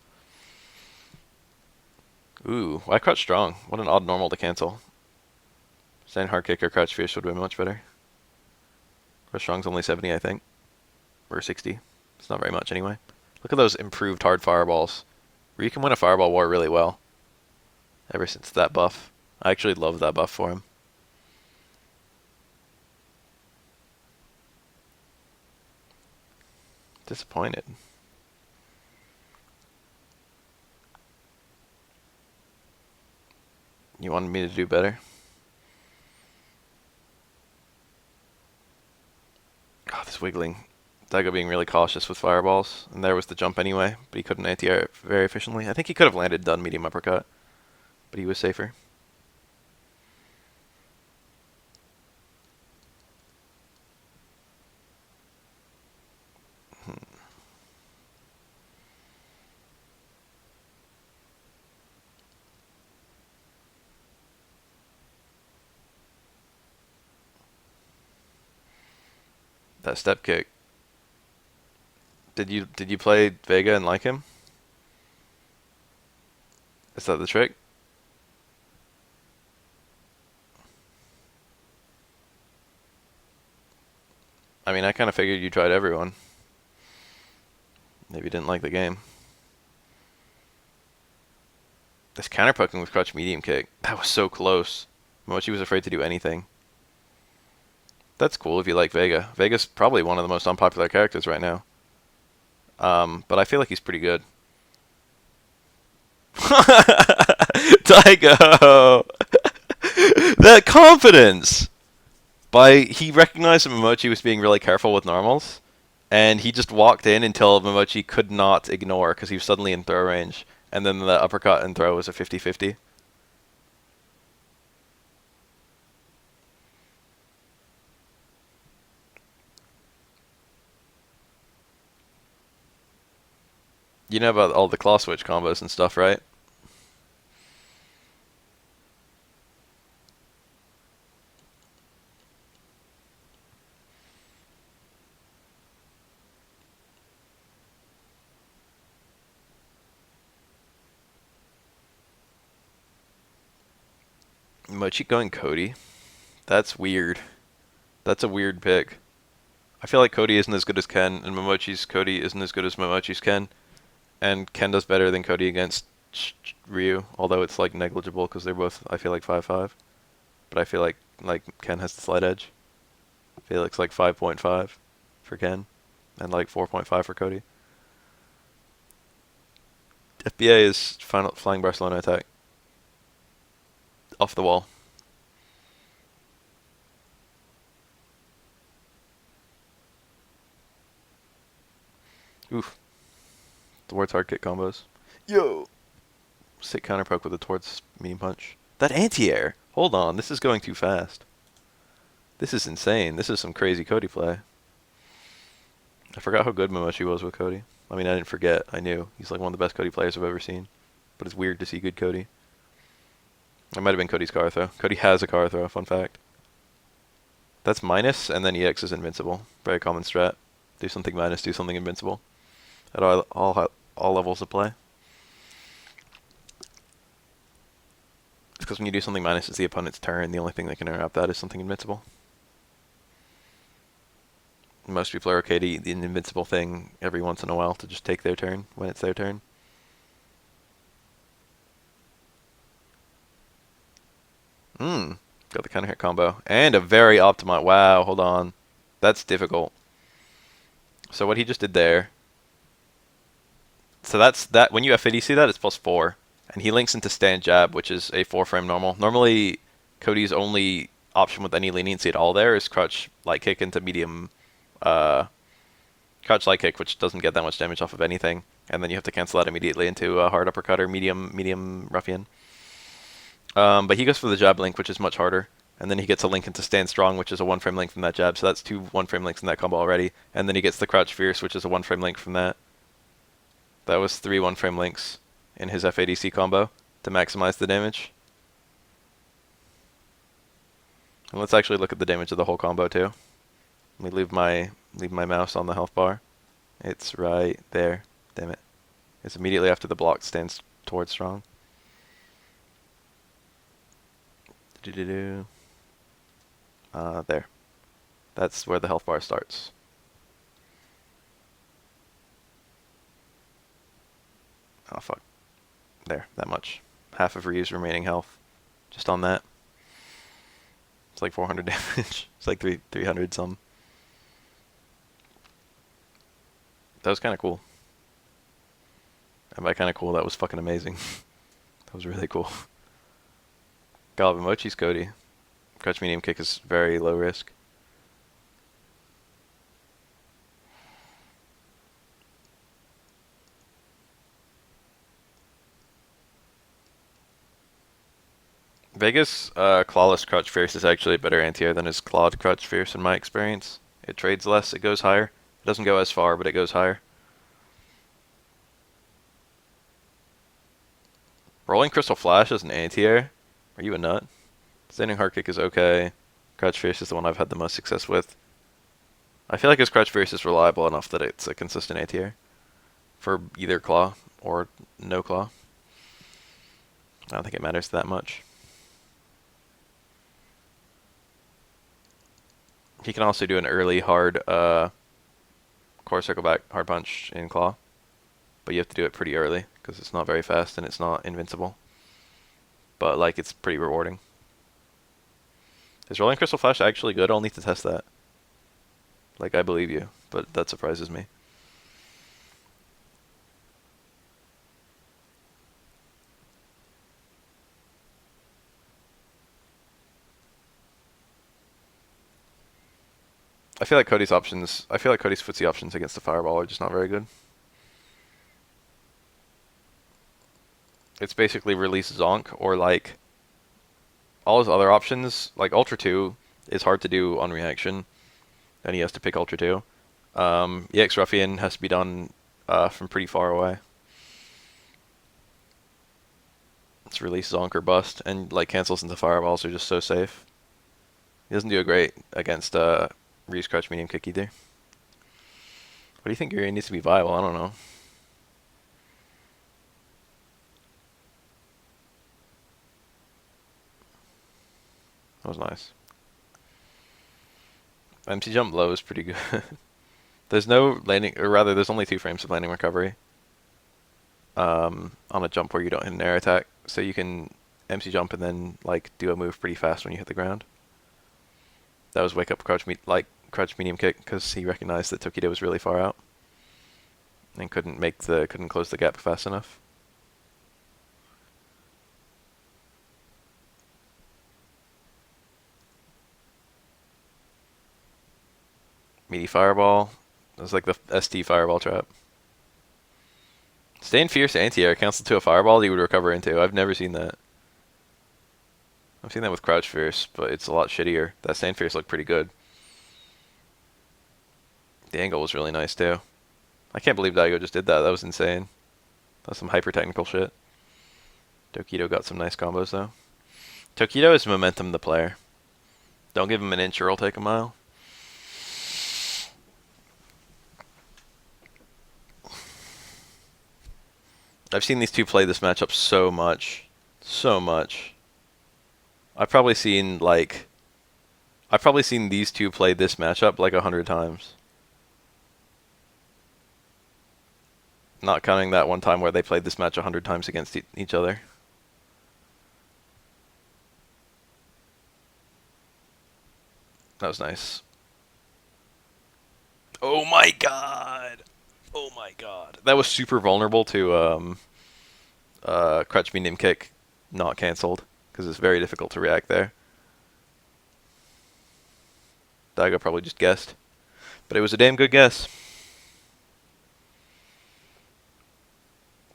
Ooh, why crouch strong? What an odd normal to cancel. Stand hard kick or crouch fierce would have been much better. Crouch strong's only 70, I think. Or 60. It's not very much anyway. Look at those improved hard fireballs. Ryu can win a fireball war really well. Ever since that buff. I actually love that buff for him. Disappointed. You wanted me to do better? Oh, this wiggling. Daigo being really cautious with fireballs. And there was the jump anyway, but he couldn't anti-air it very efficiently. I think he could have landed done medium uppercut, but he was safer. That step kick. Did you play Vega and like him? Is that the trick? I mean, I kind of figured you tried everyone. Maybe you didn't like the game. This counter poking with crouch medium kick. That was so close. Mochi was afraid to do anything. That's cool if you like Vega. Vega's probably one of the most unpopular characters right now. But I feel like he's pretty good. Daigo! That confidence! He recognized that Momochi was being really careful with normals, and he just walked in until Momochi could not ignore because he was suddenly in throw range, and then the uppercut and throw was a 50-50. You know about all the claw switch combos and stuff, right? Mochi going Cody? That's weird. That's a weird pick. I feel like Cody isn't as good as Ken, and Momochi's Cody isn't as good as Momochi's Ken. And Ken does better than Cody against Ryu, although it's like negligible because they're both, I feel like 5-5. But I feel like Ken has the slight edge. I feel it's like 5.5 for Ken, and like 4.5 for Cody. FBA is final flying Barcelona attack. Off the wall. Oof. Towards hard kick combos. Yo! Sick counter poke with a towards medium punch. That anti-air! Hold on, this is going too fast. This is insane. This is some crazy Cody play. I forgot how good Momochi was with Cody. I mean, I didn't forget. I knew. He's like one of the best Cody players I've ever seen. But it's weird to see good Cody. It might have been Cody's car throw. Cody has a car throw, fun fact. That's minus, and then EX is invincible. Very common strat. Do something minus, do something invincible. At all levels of play. It's because when you do something minus, it's the opponent's turn. The only thing that can interrupt that is something invincible. Most people are okay to eat the invincible thing every once in a while to just take their turn when it's their turn. Got the counter hit combo. And a very optimized. Wow, hold on. That's difficult. So what he just did there. So that's that. When you FADC that, it's +4. And he links into stand jab, which is a 4-frame normal. Normally, Cody's only option with any leniency at all there is crouch light kick into medium. Crouch light kick, which doesn't get that much damage off of anything. And then you have to cancel that immediately into a hard uppercut or medium ruffian. But he goes for the jab link, which is much harder. And then he gets a link into stand strong, which is a 1-frame link from that jab. So that's 2 1-frame links in that combo already. And then he gets the crouch fierce, which is a 1-frame link from that. That was 3 1-frame links in his FADC combo to maximize the damage. And let's actually look at the damage of the whole combo too. Let me leave my mouse on the health bar. It's right there. Damn it. It's immediately after the block stands towards strong. There. That's where the health bar starts. Oh fuck. There, that much. Half of Ryu's remaining health. Just on that. It's like 400 damage. It's like 300 some. That was kind of cool. And by kind of cool, that was fucking amazing. That was really cool. Galvamochi's Cody. Crouch medium kick is very low risk. Vegas Clawless Crouch Fierce is actually a better anti-air than his Clawed Crouch Fierce in my experience. It trades less, it goes higher. It doesn't go as far, but it goes higher. Rolling Crystal Flash is an anti-air? Are you a nut? Standing Hard Kick is okay. Crouch Fierce is the one I've had the most success with. I feel like his Crouch Fierce is reliable enough that it's a consistent anti-air. For either Claw or no Claw. I don't think it matters that much. He can also do an early hard core circle back hard punch in Claw. But you have to do it pretty early because it's not very fast and it's not invincible. But like it's pretty rewarding. Is Rolling Crystal Flash actually good? I'll need to test that. Like I believe you, but that surprises me. I feel like Cody's footsie options against the Fireball are just not very good. It's basically release Zonk or like all his other options. Like Ultra 2 is hard to do on reaction, and he has to pick Ultra 2. EX Ruffian has to be done from pretty far away. It's release Zonk or bust, and like cancels into Fireballs are just so safe. He doesn't do a great against Ryu's Crouch medium kick either. What do you think Yuri needs to be viable? I don't know. That was nice. MC jump low is pretty good. There's no landing, or rather, there's only 2 frames of landing recovery. On a jump where you don't hit an air attack, so you can MC jump and then like do a move pretty fast when you hit the ground. That was wake up crouch medium kick because he recognized that Tokido was really far out and couldn't close the gap fast enough. Meaty Fireball. That was like the ST Fireball trap. Stand Fierce anti-air cancel to a Fireball that you would recover into. I've never seen that. I've seen that with Crouch Fierce, but it's a lot shittier. That Stand Fierce looked pretty good. The angle was really nice too. I can't believe Daigo just did that. That was insane. That was some hyper technical shit. Tokido got some nice combos though. Tokido is Momentum the player. Don't give him an inch or he'll take a mile. I've seen these two play this matchup so much. So much. I've probably seen these two play this matchup like 100 times. Not counting that one time where they played this match 100 times against each other. That was nice. Oh my god! Oh my god. That was super vulnerable to crutch medium kick not cancelled, because it's very difficult to react there. Daigo probably just guessed. But it was a damn good guess.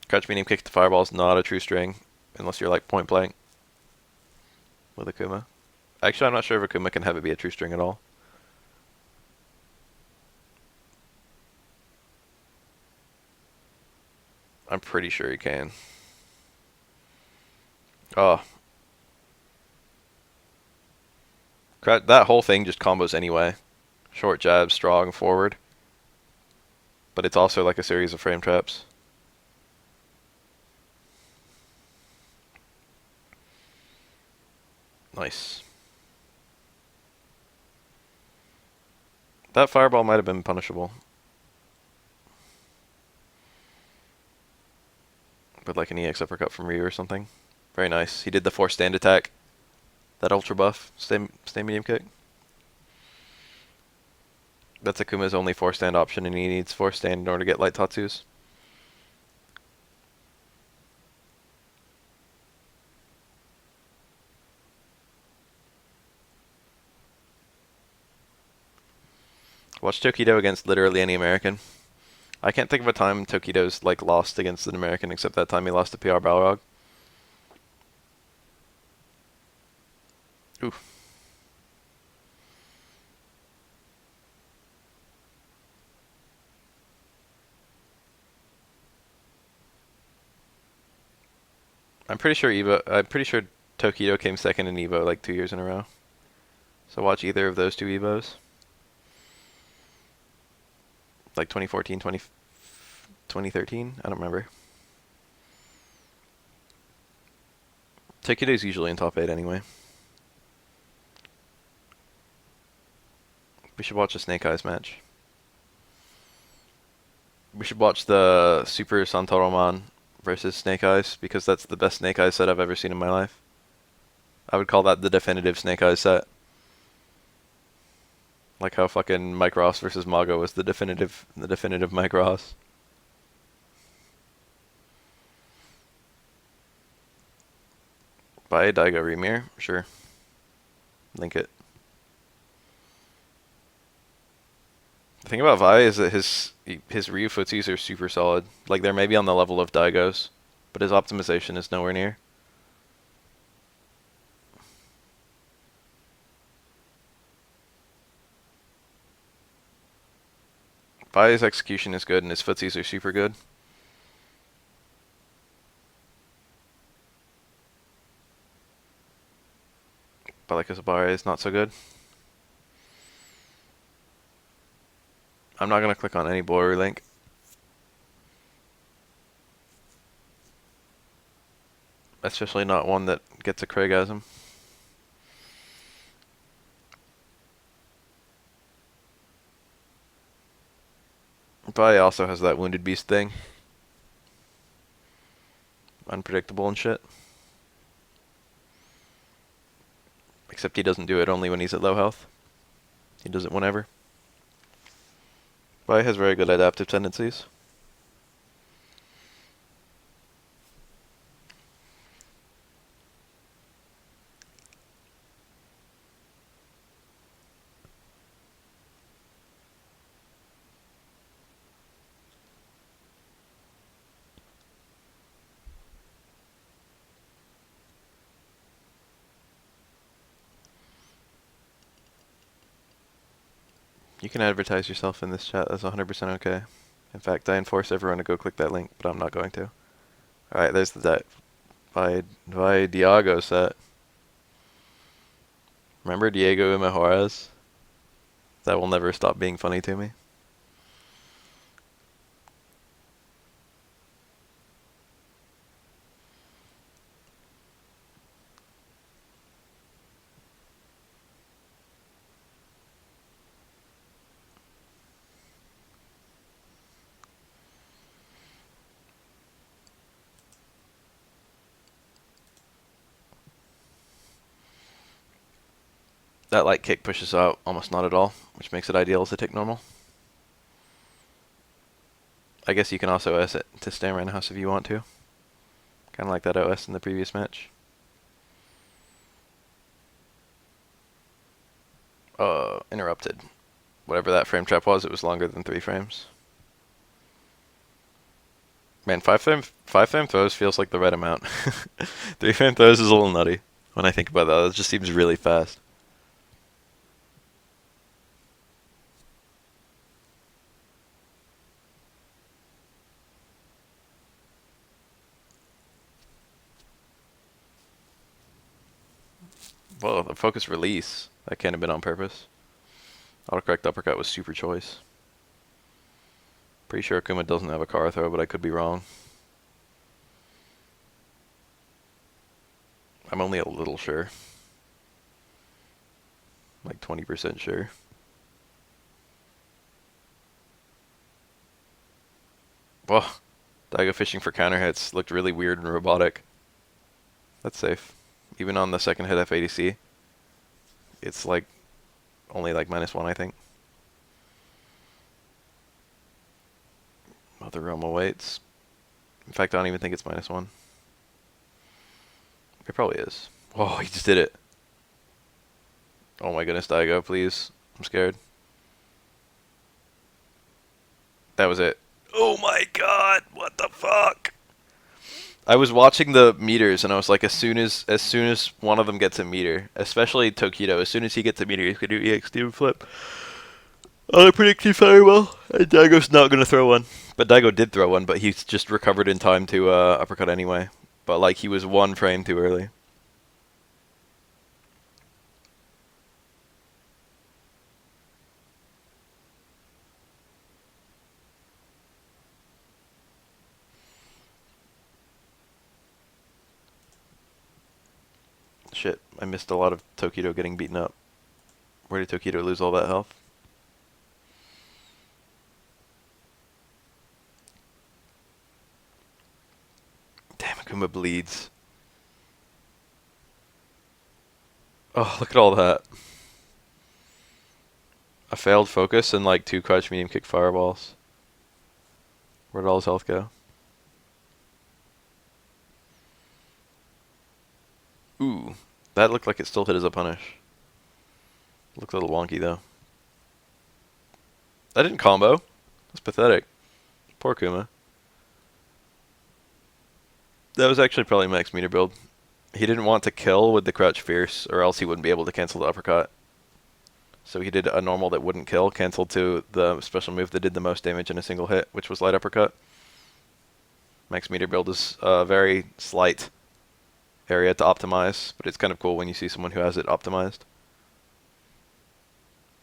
Crouch medium kick to fireball is not a true string, unless you're like point blank with Akuma. Actually, I'm not sure if Akuma can have it be a true string at all. I'm pretty sure he can. Oh. That whole thing just combos anyway. Short jab, strong, forward. But it's also like a series of frame traps. Nice. That fireball might have been punishable. With like an EX uppercut from Ryu or something. Very nice. He did the force stand attack. That ultra buff. Stay medium kick. That's Akuma's only force stand option, and he needs force stand in order to get light Tatsus. Watch Tokido against literally any American. I can't think of a time Tokido's like lost against an American except that time he lost to PR Balrog. Ooh. I'm pretty sure Tokido came second in Evo like 2 years in a row. So watch either of those two Evos. Like 2014, 2013? I don't remember. Tokido's usually in top 8 anyway. We should watch a Snake Eyes match. We should watch the Super Santoroman versus Snake Eyes, because that's the best Snake Eyes set I've ever seen in my life. I would call that the definitive Snake Eyes set. Like how fucking Mike Ross versus Mago was the definitive Mike Ross. Buy a Daigo Remir? Sure. Link it. The thing about Vi is that his Ryu footsies are super solid. Like, they're maybe on the level of Daigo's, but his optimization is nowhere near. Vi's execution is good and his footsies are super good. But like his Abare is not so good. I'm not gonna click on any blurry link. Especially not one that gets a Craigasm. Vi also has that Wounded Beast thing. Unpredictable and shit. Except he doesn't do it only when he's at low health. He does it whenever. Vi has very good adaptive tendencies. You can advertise yourself in this chat. That's 100% okay. In fact, I enforce everyone to go click that link, but I'm not going to. Alright, there's the Vi Diago set. Remember Diego Mejoras? That will never stop being funny to me. That light kick pushes out almost not at all, which makes it ideal as a tick normal. I guess you can also OS it to stay around house if you want to. Kind of like that OS in the previous match. Interrupted. Whatever that frame trap was, it was longer than 3 frames. Man, 5 frame throws feels like the right amount. 3 frame throws is a little nutty when I think about that. It just seems really fast. Well, the focus release, that can't have been on purpose. Autocorrect uppercut was super choice. Pretty sure Akuma doesn't have a car throw, but I could be wrong. I'm only a little sure. Like 20% sure. Whoa. Daigo fishing for counter hits looked really weird and robotic. That's safe. Even on the second hit F80C, it's like only like -1, I think. Mother Roma waits. In fact, I don't even think it's -1. It probably is. Whoa, he just did it. Oh my goodness, Daigo, please. I'm scared. That was it. Oh my god, what the fuck? I was watching the meters and I was like, as soon as one of them gets a meter, especially Tokido, as soon as he gets a meter, he's gonna do EX2 flip. I predict you very well. And Daigo's not gonna throw one. But Daigo did throw one, but he's just recovered in time to uppercut anyway. But like he was 1 frame too early. Shit, I missed a lot of Tokido getting beaten up. Where did Tokido lose all that health? Damn, Akuma bleeds. Oh, look at all that. A failed focus and like 2 crouch medium kick fireballs. Where did all his health go? Ooh, that looked like it still hit as a punish. Looked a little wonky though. That didn't combo. That's pathetic. Poor Kuma. That was actually probably max meter build. He didn't want to kill with the crouch fierce, or else he wouldn't be able to cancel the uppercut. So he did a normal that wouldn't kill, canceled to the special move that did the most damage in a single hit, which was light uppercut. Max meter build is a very slight area to optimize, but it's kind of cool when you see someone who has it optimized.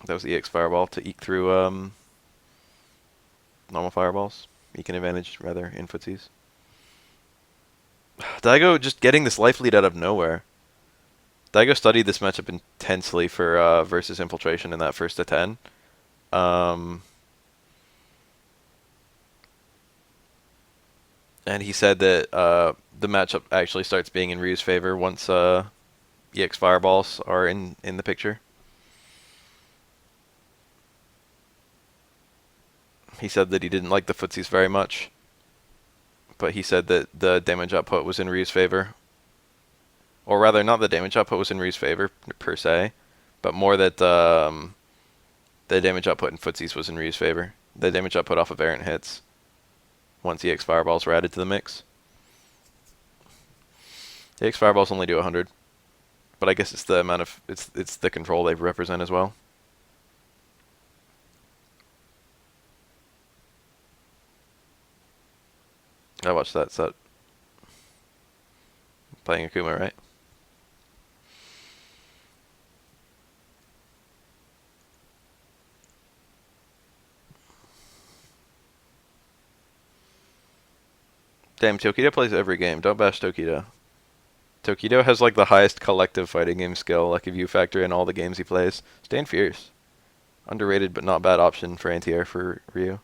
That was the EX fireball to eke through normal fireballs. Eke an advantage, rather, in footsies. Daigo just getting this life lead out of nowhere. Daigo studied this matchup intensely for versus infiltration in that first to 10. And he said that the matchup actually starts being in Ryu's favor once EX fireballs are in the picture. He said that he didn't like the footsies very much, but he said that the damage output was in Ryu's favor. Or rather, not the damage output was in Ryu's favor, per se, but more that the damage output in footsies was in Ryu's favor. The damage output off of errant hits, once EX fireballs were added to the mix. EX fireballs only do 100, but I guess it's the amount of, it's the control they represent as well. I watched that set. Playing Akuma, right? Damn, Tokido plays every game. Don't bash Tokido. Tokido has like the highest collective fighting game skill, like if you factor in all the games he plays. Stand Fierce. Underrated but not bad option for anti-air for Ryu.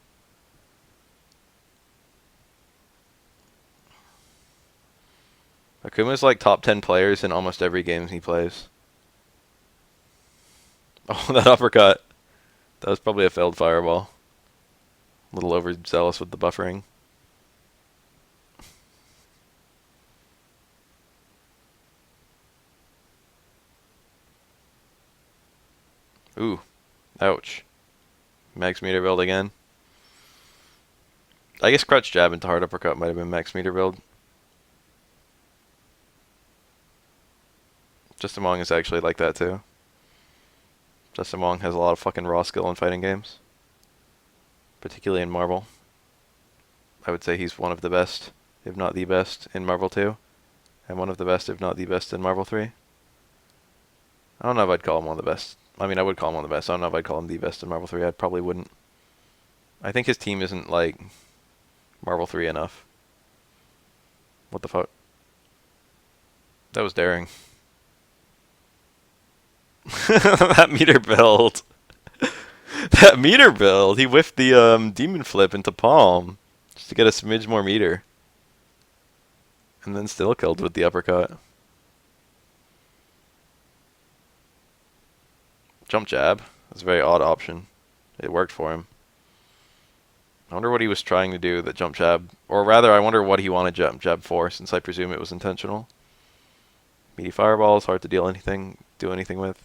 Akuma's like top 10 players in almost every game he plays. Oh, that uppercut. That was probably a failed fireball. A little overzealous with the buffering. Ooh. Ouch. Max meter build again. I guess crutch jab into hard uppercut might have been max meter build. Justin Wong is actually like that too. Justin Wong has a lot of fucking raw skill in fighting games. Particularly in Marvel. I would say he's one of the best, if not the best, in Marvel 2. And one of the best, if not the best, in Marvel 3. I don't know if I'd call him one of the best. I mean, I would call him one of the best. I don't know if I'd call him the best in Marvel 3. I probably wouldn't. I think his team isn't, like, Marvel 3 enough. What the fuck? That was daring. That meter build. That meter build. He whiffed the demon flip into palm just to get a smidge more meter. And then still killed with the uppercut. Jump jab. That's a very odd option. It worked for him. I wonder what he was trying to do with the jump jab. Or rather, I wonder what he wanted jump jab for, since I presume it was intentional. Meaty fireball is hard to do anything with.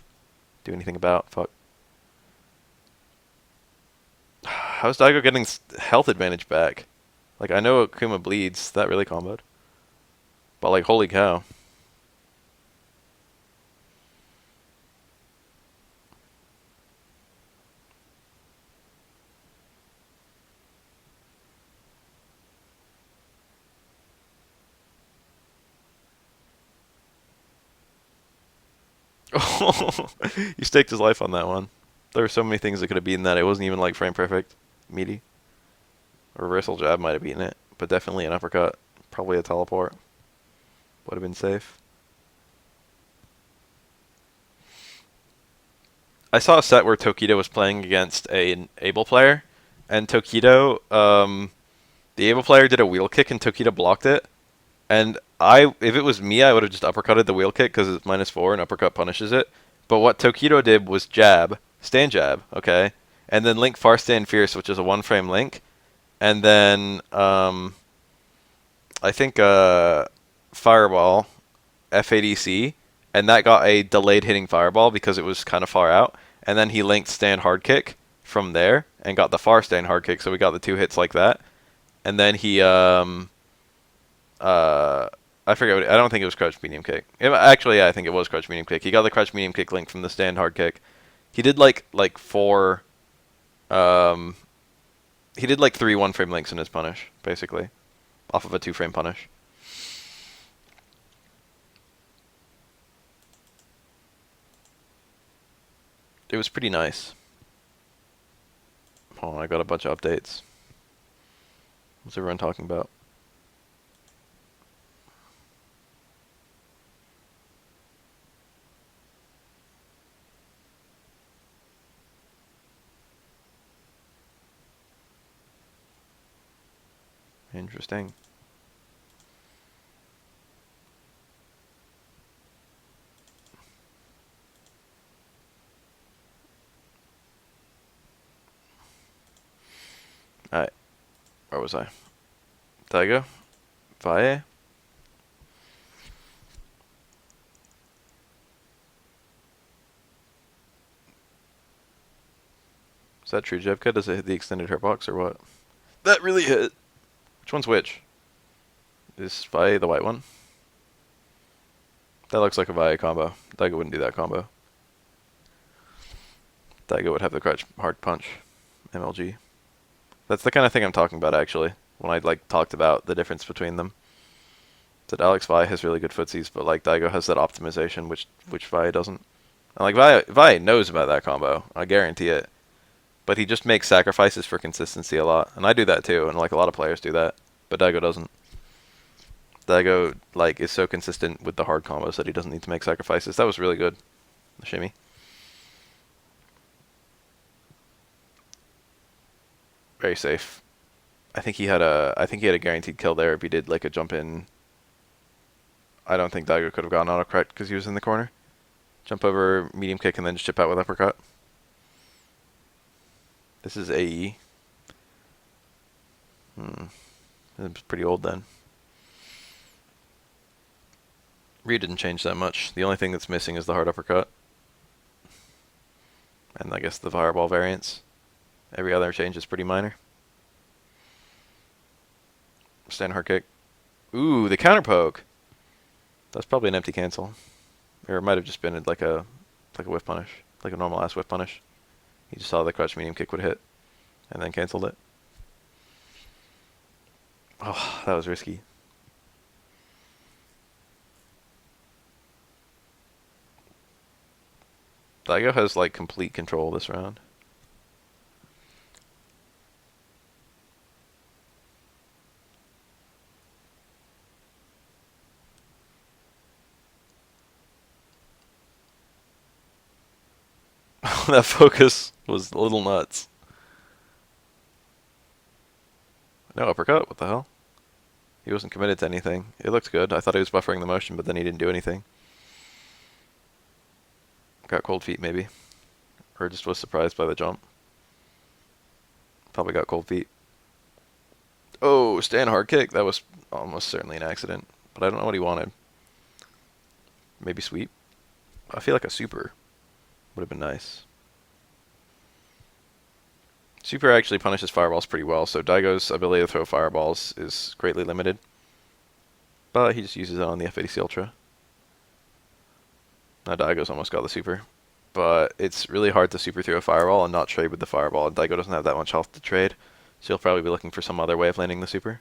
Do anything about. Fuck. How's Daigo getting health advantage back? Like, I know Akuma bleeds. That really comboed. But, like, holy cow. He staked his life on that one. There were so many things that could have beaten that. It wasn't even, like, frame perfect. Meaty. A reversal jab might have beaten it. But definitely an uppercut. Probably a teleport. Would have been safe. I saw a set where Tokido was playing against an Able player, and Tokido, the Able player did a wheel kick and Tokido blocked it. And if it was me, I would have just uppercutted the wheel kick because it's -4 and uppercut punishes it. But what Tokido did was jab, stand jab, okay, and then link far stand fierce, which is a 1-frame link, and then I think fireball, FADC, and that got a delayed hitting fireball because it was kind of far out. And then he linked stand hard kick from there and got the far stand hard kick, so we got the 2 hits like that. And then he I forget what I don't think it was crouch medium kick. Actually, yeah, I think it was crouch medium kick. He got the crouch medium kick link from the stand hard kick. He did like 4 he did like 3 1-frame links in his punish, basically, off of a 2-frame punish. It was pretty nice. Hold on, I got a bunch of updates. What's everyone talking about? Interesting. Alright. Where was I? Daigo? Valle? Is that true, Jevka? Does it hit the extended hurt box or what? That really hit! Which one's which? Is Valle the white one? That looks like a Valle combo. Daigo wouldn't do that combo. Daigo would have the crutch hard punch. MLG. That's the kind of thing I'm talking about, actually, when I like talked about the difference between them. That Alex Valle has really good footsies, but like Daigo has that optimization, which Valle doesn't. And like Valle knows about that combo, I guarantee it. But he just makes sacrifices for consistency a lot, and I do that too, and like a lot of players do that, but Daigo doesn't. Daigo like is so consistent with the hard combos that he doesn't need to make sacrifices. That was really good. The shimmy. Very safe. I think he had a guaranteed kill there if he did like a jump in. I don't think Daigo could have gotten autocorrect because he was in the corner. Jump over, medium kick, and then just chip out with uppercut. This is AE. It's pretty old then. Ryu didn't change that much. The only thing that's missing is the hard uppercut. And I guess the fireball variants. Every other change is pretty minor. Stand hard kick. Ooh, the counter poke. That's probably an empty cancel. Or it might have just been like a whiff punish. Like a normal ass whiff punish. He just saw the crouch medium kick would hit. And then canceled it. Oh, that was risky. Daigo has like complete control this round. That focus was a little nuts. No uppercut, what the hell? He wasn't committed to anything. It looked good. I thought he was buffering the motion, but then he didn't do anything. Got cold feet, maybe. Or just was surprised by the jump. Probably got cold feet. Oh, stand hard kick. That was almost certainly an accident. But I don't know what he wanted. Maybe sweep? I feel like a super would have been nice. Super actually punishes fireballs pretty well, so Daigo's ability to throw fireballs is greatly limited. But he just uses it on the F80C Ultra. Now Daigo's almost got the super. But it's really hard to super through a fireball and not trade with the fireball. And Daigo doesn't have that much health to trade, so he'll probably be looking for some other way of landing the super.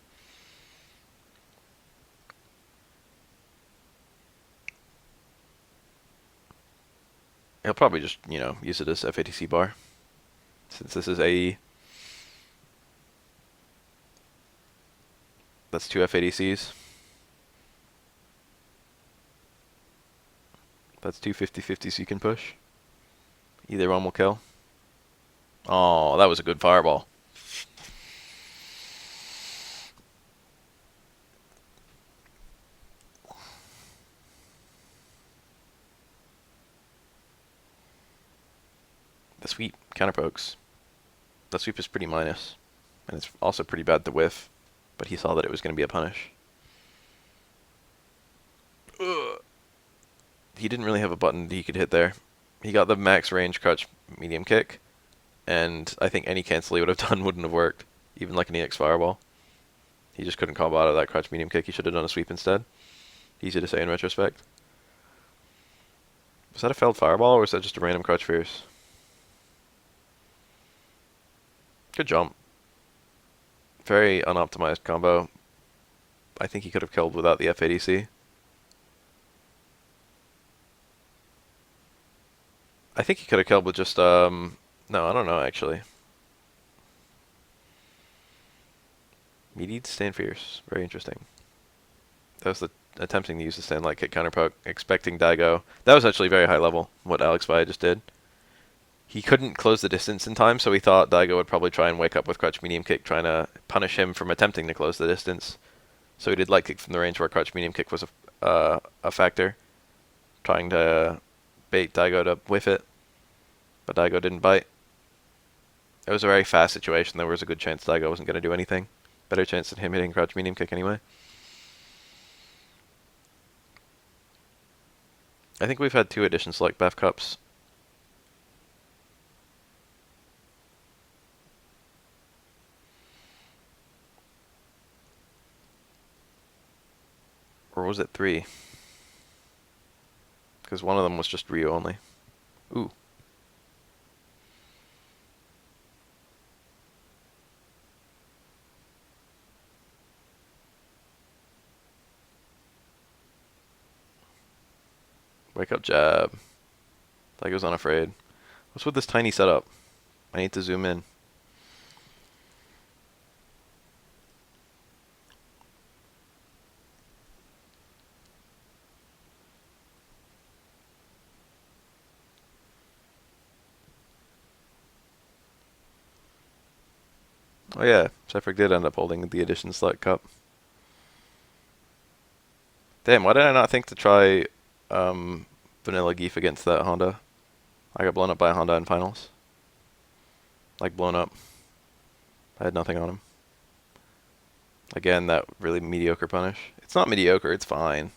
He'll probably just, use it as F80C bar. Since this is AE. That's 2 F80Cs. That's 2 50-50s you can push. Either one will kill. Oh, that was a good fireball. The sweep counter pokes. The sweep is pretty minus. And it's also pretty bad to whiff. But he saw that it was going to be a punish. Ugh. He didn't really have a button he could hit there. He got the max range crouch medium kick. And I think any cancel he would have done wouldn't have worked. Even like an EX fireball. He just couldn't combo out of that crouch medium kick. He should have done a sweep instead. Easy to say in retrospect. Was that a failed fireball or was that just a random crouch fierce? Good jump. Very unoptimized combo. I think he could have killed without the F80C. I think he could have killed with just, no, I don't know actually. Meaty to stand fierce. Very interesting. That was the attempting to use the stand light kick counter poke, expecting Daigo. That was actually very high level, what Alex Valle just did. He couldn't close the distance in time, so he thought Daigo would probably try and wake up with crouch medium kick, trying to punish him from attempting to close the distance. So he did light kick from the range where crouch medium kick was a factor, trying to bait Daigo to whiff it, but Daigo didn't bite. It was a very fast situation. There was a good chance Daigo wasn't going to do anything. Better chance than him hitting crouch medium kick anyway. I think we've had 2 editions like Beth Cups. Or was it 3? Because one of them was just Ryu only. Ooh. Wake up jab. Daigo's unafraid. What's with this tiny setup? I need to zoom in. Oh yeah, Sephiroth did end up holding the Edition Select Cup. Damn, why did I not think to try Vanilla Geef against that Honda? I got blown up by a Honda in finals. Like, blown up. I had nothing on him. Again, that really mediocre punish. It's not mediocre, it's fine.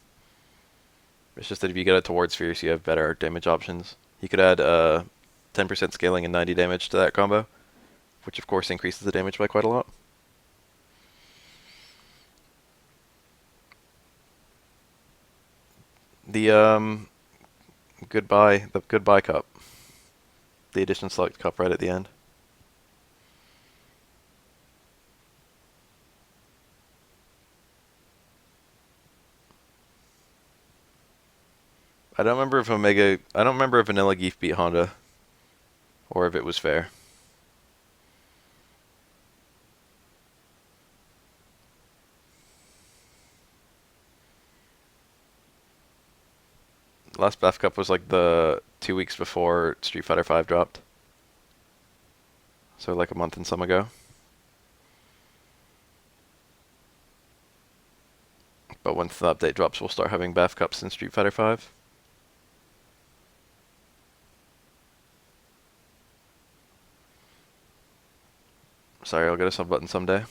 It's just that if you get it towards Fierce, you have better damage options. He could add 10% scaling and 90 damage to that combo, which of course increases the damage by quite a lot. The goodbye cup. The Edition Select Cup right at the end. I don't remember if Vanilla Geef beat Honda, or if it was fair. Last BAF Cup was like the 2 weeks before Street Fighter V dropped. So like a month and some ago. But once the update drops, we'll start having BAF Cups in Street Fighter V. Sorry, I'll get a sub button someday.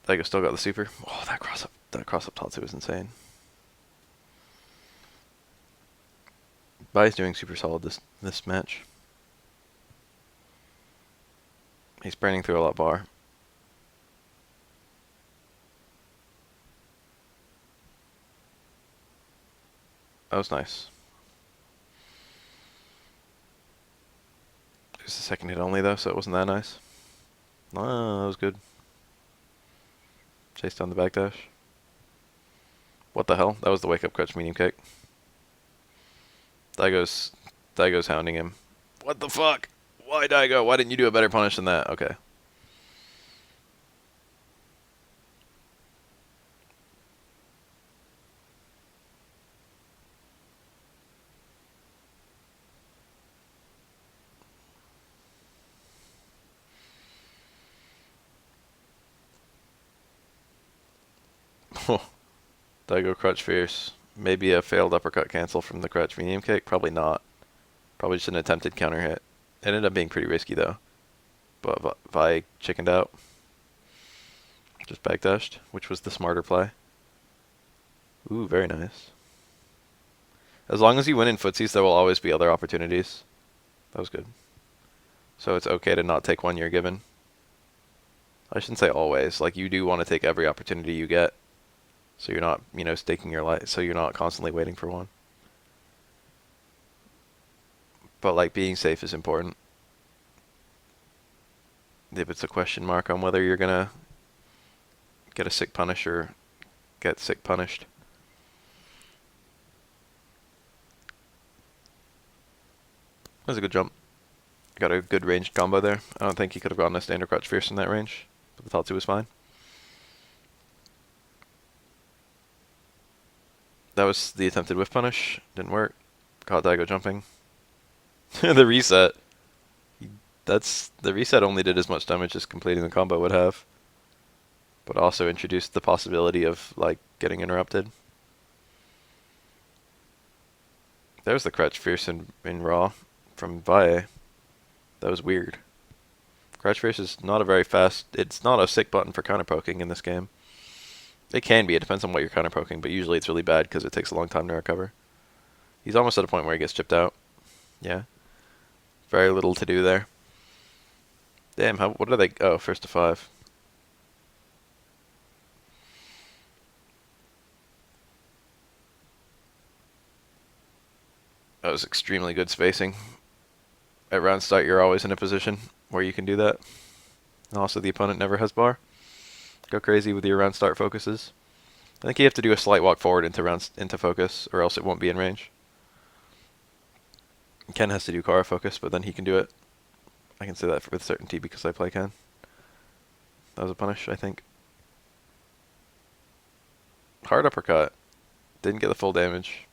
Daigo still got the super. Oh, that cross up Tatsu is insane. Bai's doing super solid this match. He's burning through a lot bar. That was nice. It was the second hit only though, so it wasn't that nice. Oh, that was good. Chase down the backdash. What the hell? That was the wake up crutch medium kick. Daigo's hounding him. What the fuck? Why Daigo? Why didn't you do a better punish than that? Okay. Daigo crutch fierce. Maybe a failed uppercut cancel from the crutch medium kick. Probably not. Probably just an attempted counter hit. It ended up being pretty risky though. But Vi chickened out. Just backdashed, which was the smarter play. Ooh, very nice. As long as you win in footsies, there will always be other opportunities. That was good. So it's okay to not take one you're given. I shouldn't say always. Like, you do want to take every opportunity you get. So you're not, staking your life. So you're not constantly waiting for one. But, like, being safe is important. If it's a question mark on whether you're going to get a sick punish or get sick punished. That was a good jump. Got a good ranged combo there. I don't think he could have gotten a standard crutch fierce in that range, but the Tatsu was fine. That was the attempted whiff punish. Didn't work. Caught Daigo jumping. The reset. The reset only did as much damage as completing the combo would have, but also introduced the possibility of like getting interrupted. There's the crutch fierce in raw from Vi. That was weird. Crouch Fierce is not a very fast... It's not a sick button for counter poking in this game. It can be. It depends on what you're counter poking, but usually it's really bad because it takes a long time to recover. He's almost at a point where he gets chipped out. Yeah. Very little to do there. Damn, what are they... Oh, first to 5. That was extremely good spacing. At round start, you're always in a position where you can do that. And also, the opponent never has bar. Go crazy with your round start focuses. I think you have to do a slight walk forward into focus, or else it won't be in range. Ken has to do Kara focus, but then he can do it. I can say that with certainty because I play Ken. That was a punish, I think. Hard uppercut. Didn't get the full damage.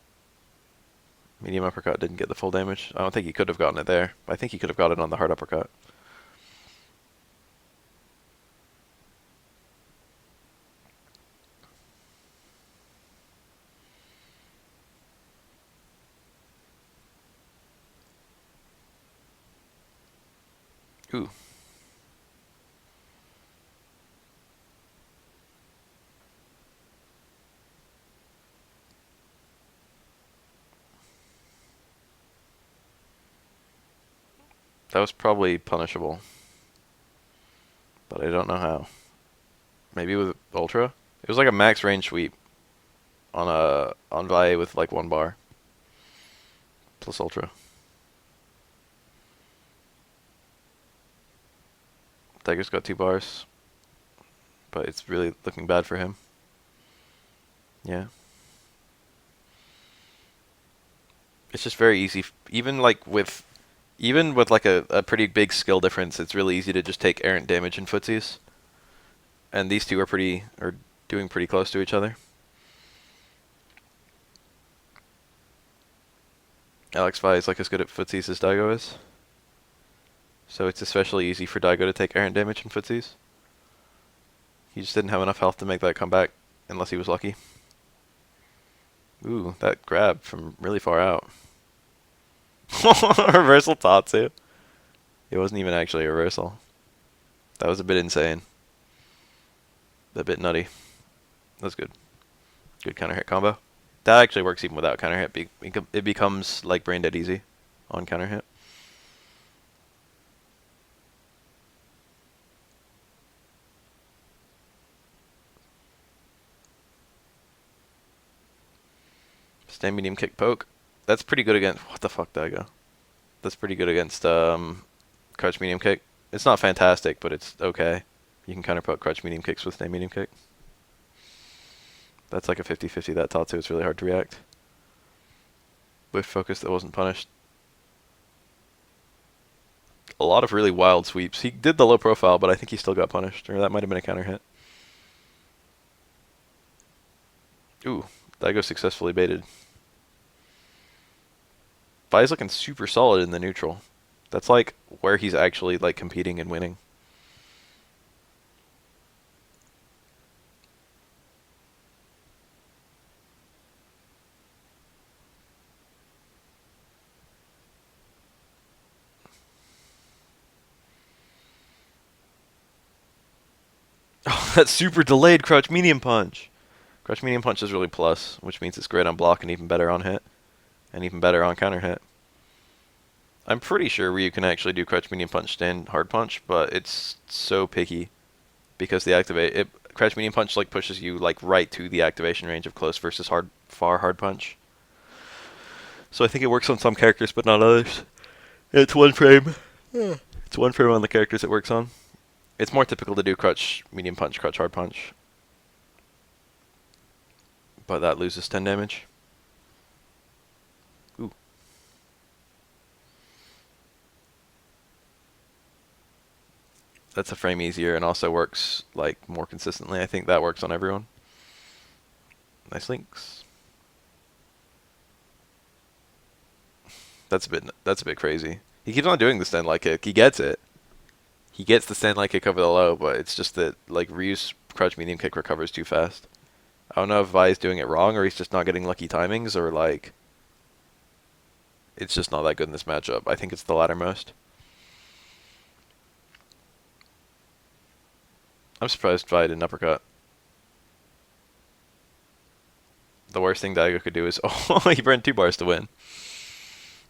Medium uppercut didn't get the full damage. I don't think he could have gotten it there. I think he could have got it on the hard uppercut. Ooh. That was probably punishable. But I don't know how. Maybe with Ultra? It was like a max range sweep on Vi with like 1 bar. Plus Ultra. Daigo's got 2 bars. But it's really looking bad for him. Yeah. It's just very easy. Even with like a pretty big skill difference, it's really easy to just take errant damage in footsies. And these two are doing pretty close to each other. Alex Vi is like as good at footsies as Daigo is. So it's especially easy for Daigo to take errant damage in footsies. He just didn't have enough health to make that comeback, unless he was lucky. Ooh, that grab from really far out. Reversal Tatsu. It wasn't even actually a reversal. That was a bit insane. A bit nutty. That's good. Good counter hit combo. That actually works even without counter hit. It becomes like brain dead easy on counter hit. Stand medium kick poke. That's pretty good against. What the fuck, Daigo? That's pretty good against crouch medium kick. It's not fantastic, but it's okay. You can counter poke crouch medium kicks with stand medium kick. That's like a 50-50 that Tatsu. It's really hard to react. With focus that wasn't punished. A lot of really wild sweeps. He did the low profile, but I think he still got punished. Or that might have been a counter hit. Ooh, Daigo successfully baited. Vi's looking super solid in the neutral. That's like where he's actually like competing and winning. Oh, that super delayed crouch medium punch. Crouch medium punch is really plus, which means it's great on block and even better on hit. And even better on counter hit. I'm pretty sure Ryu can actually do crouch medium punch stand hard punch, but it's so picky because crouch medium punch like pushes you like right to the activation range of close versus far hard punch. So I think it works on some characters but not others. It's 1 frame. Yeah. It's 1 frame on the characters it works on. It's more typical to do crouch medium punch, crouch hard punch. But that loses 10 damage. Ooh. That's a frame easier and also works like more consistently. I think that works on everyone. Nice links. That's a bit crazy. He keeps on doing the stand light kick. He gets it. He gets the stand light kick over the low, but it's just that like Ryu's crouch medium kick recovers too fast. I don't know if Vi is doing it wrong or he's just not getting lucky timings or like it's just not that good in this matchup. I think it's the latter most. I'm surprised Vi didn't uppercut. The worst thing Daigo could do is he burned 2 bars to win.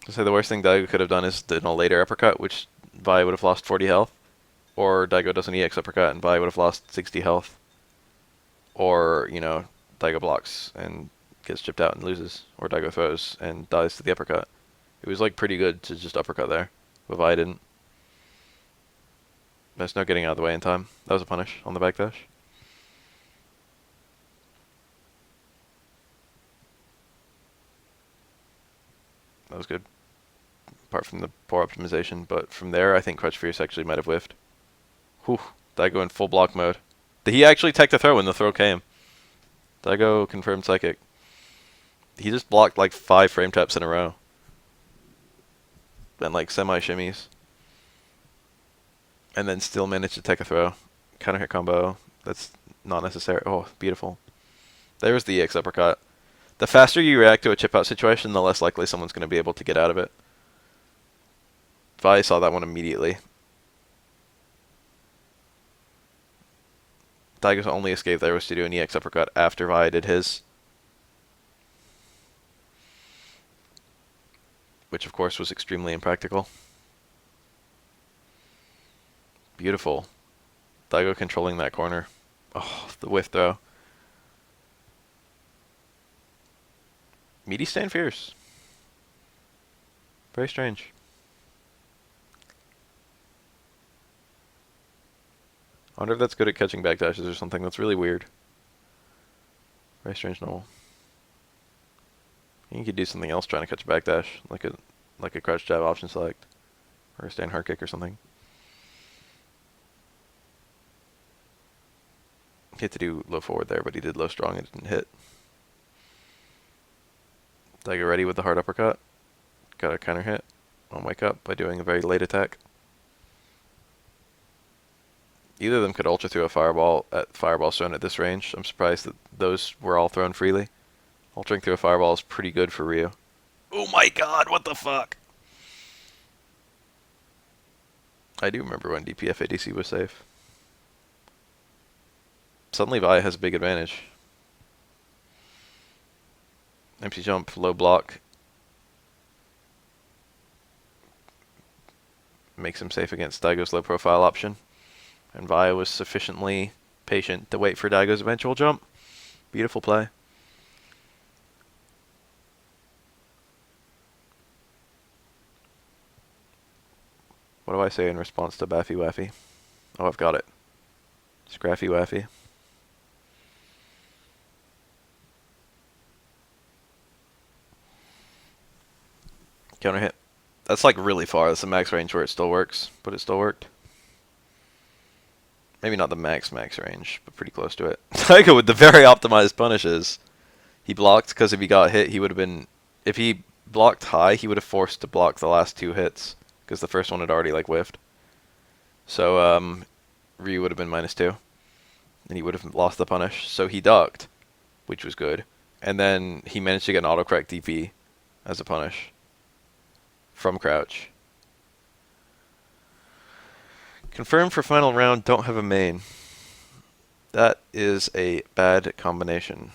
So the worst thing Daigo could have done is done a later uppercut, which Vi would have lost 40 health. Or Daigo does an EX uppercut and Vi would have lost 60 health. Or, Daigo blocks and gets chipped out and loses. Or Daigo throws and dies to the uppercut. It was like pretty good to just uppercut there. But Vi didn't. There's no getting out of the way in time. That was a punish on the backdash. That was good. Apart from the poor optimization. But from there, I think Crouch Fierce actually might have whiffed. Whew. Daigo in full block mode. Did he actually tech the throw when the throw came? Daigo confirmed psychic. He just blocked like 5 frame taps in a row. and like semi shimmies, and then still managed to take a throw. Counter hit combo. That's not necessary. Oh, beautiful. There was the EX uppercut. The faster you react to a chip out situation, the less likely someone's going to be able to get out of it. Vi saw that one immediately. Daigo's only escape there was to do an EX uppercut after Vi did his. Which, of course, was extremely impractical. Beautiful. Daigo controlling that corner. Oh, the whiff throw. Meaty stand fierce. Very strange. I wonder if that's good at catching backdashes or something. That's really weird. Very strange normal. You could do something else trying to catch a backdash, like a crouch jab option select, or a stand hard kick or something. He had to do low forward there, but he did low strong and it didn't hit. Daigo ready with the hard uppercut. Got a counter hit on wake up by doing a very late attack. Either of them could ultra through a fireball at fireball zone at this range. I'm surprised that those were all thrown freely. Ultering through a fireball is pretty good for Ryu. Oh my god, what the fuck? I do remember when DPF ADC was safe. Suddenly Vi has a big advantage. Empty jump, low block. Makes him safe against Daigo's low profile option. And Vi was sufficiently patient to wait for Daigo's eventual jump. Beautiful play. What do I say in response to Baffy Waffy? Oh, I've got it. Scraffy Waffy. Counter hit. That's like really far. That's the max range where it still works, but it still worked. Maybe not the max range, but pretty close to it. Daigo with the very optimized punishes. He blocked because if he got hit, he would have been... If he blocked high, he would have forced to block the last two hits because the first one had already like whiffed. So Ryu would have been -2, and he would have lost the punish. So he ducked, which was good, and then he managed to get an autocorrect DP as a punish from crouch. Confirmed for final round, don't have a main. That is a bad combination.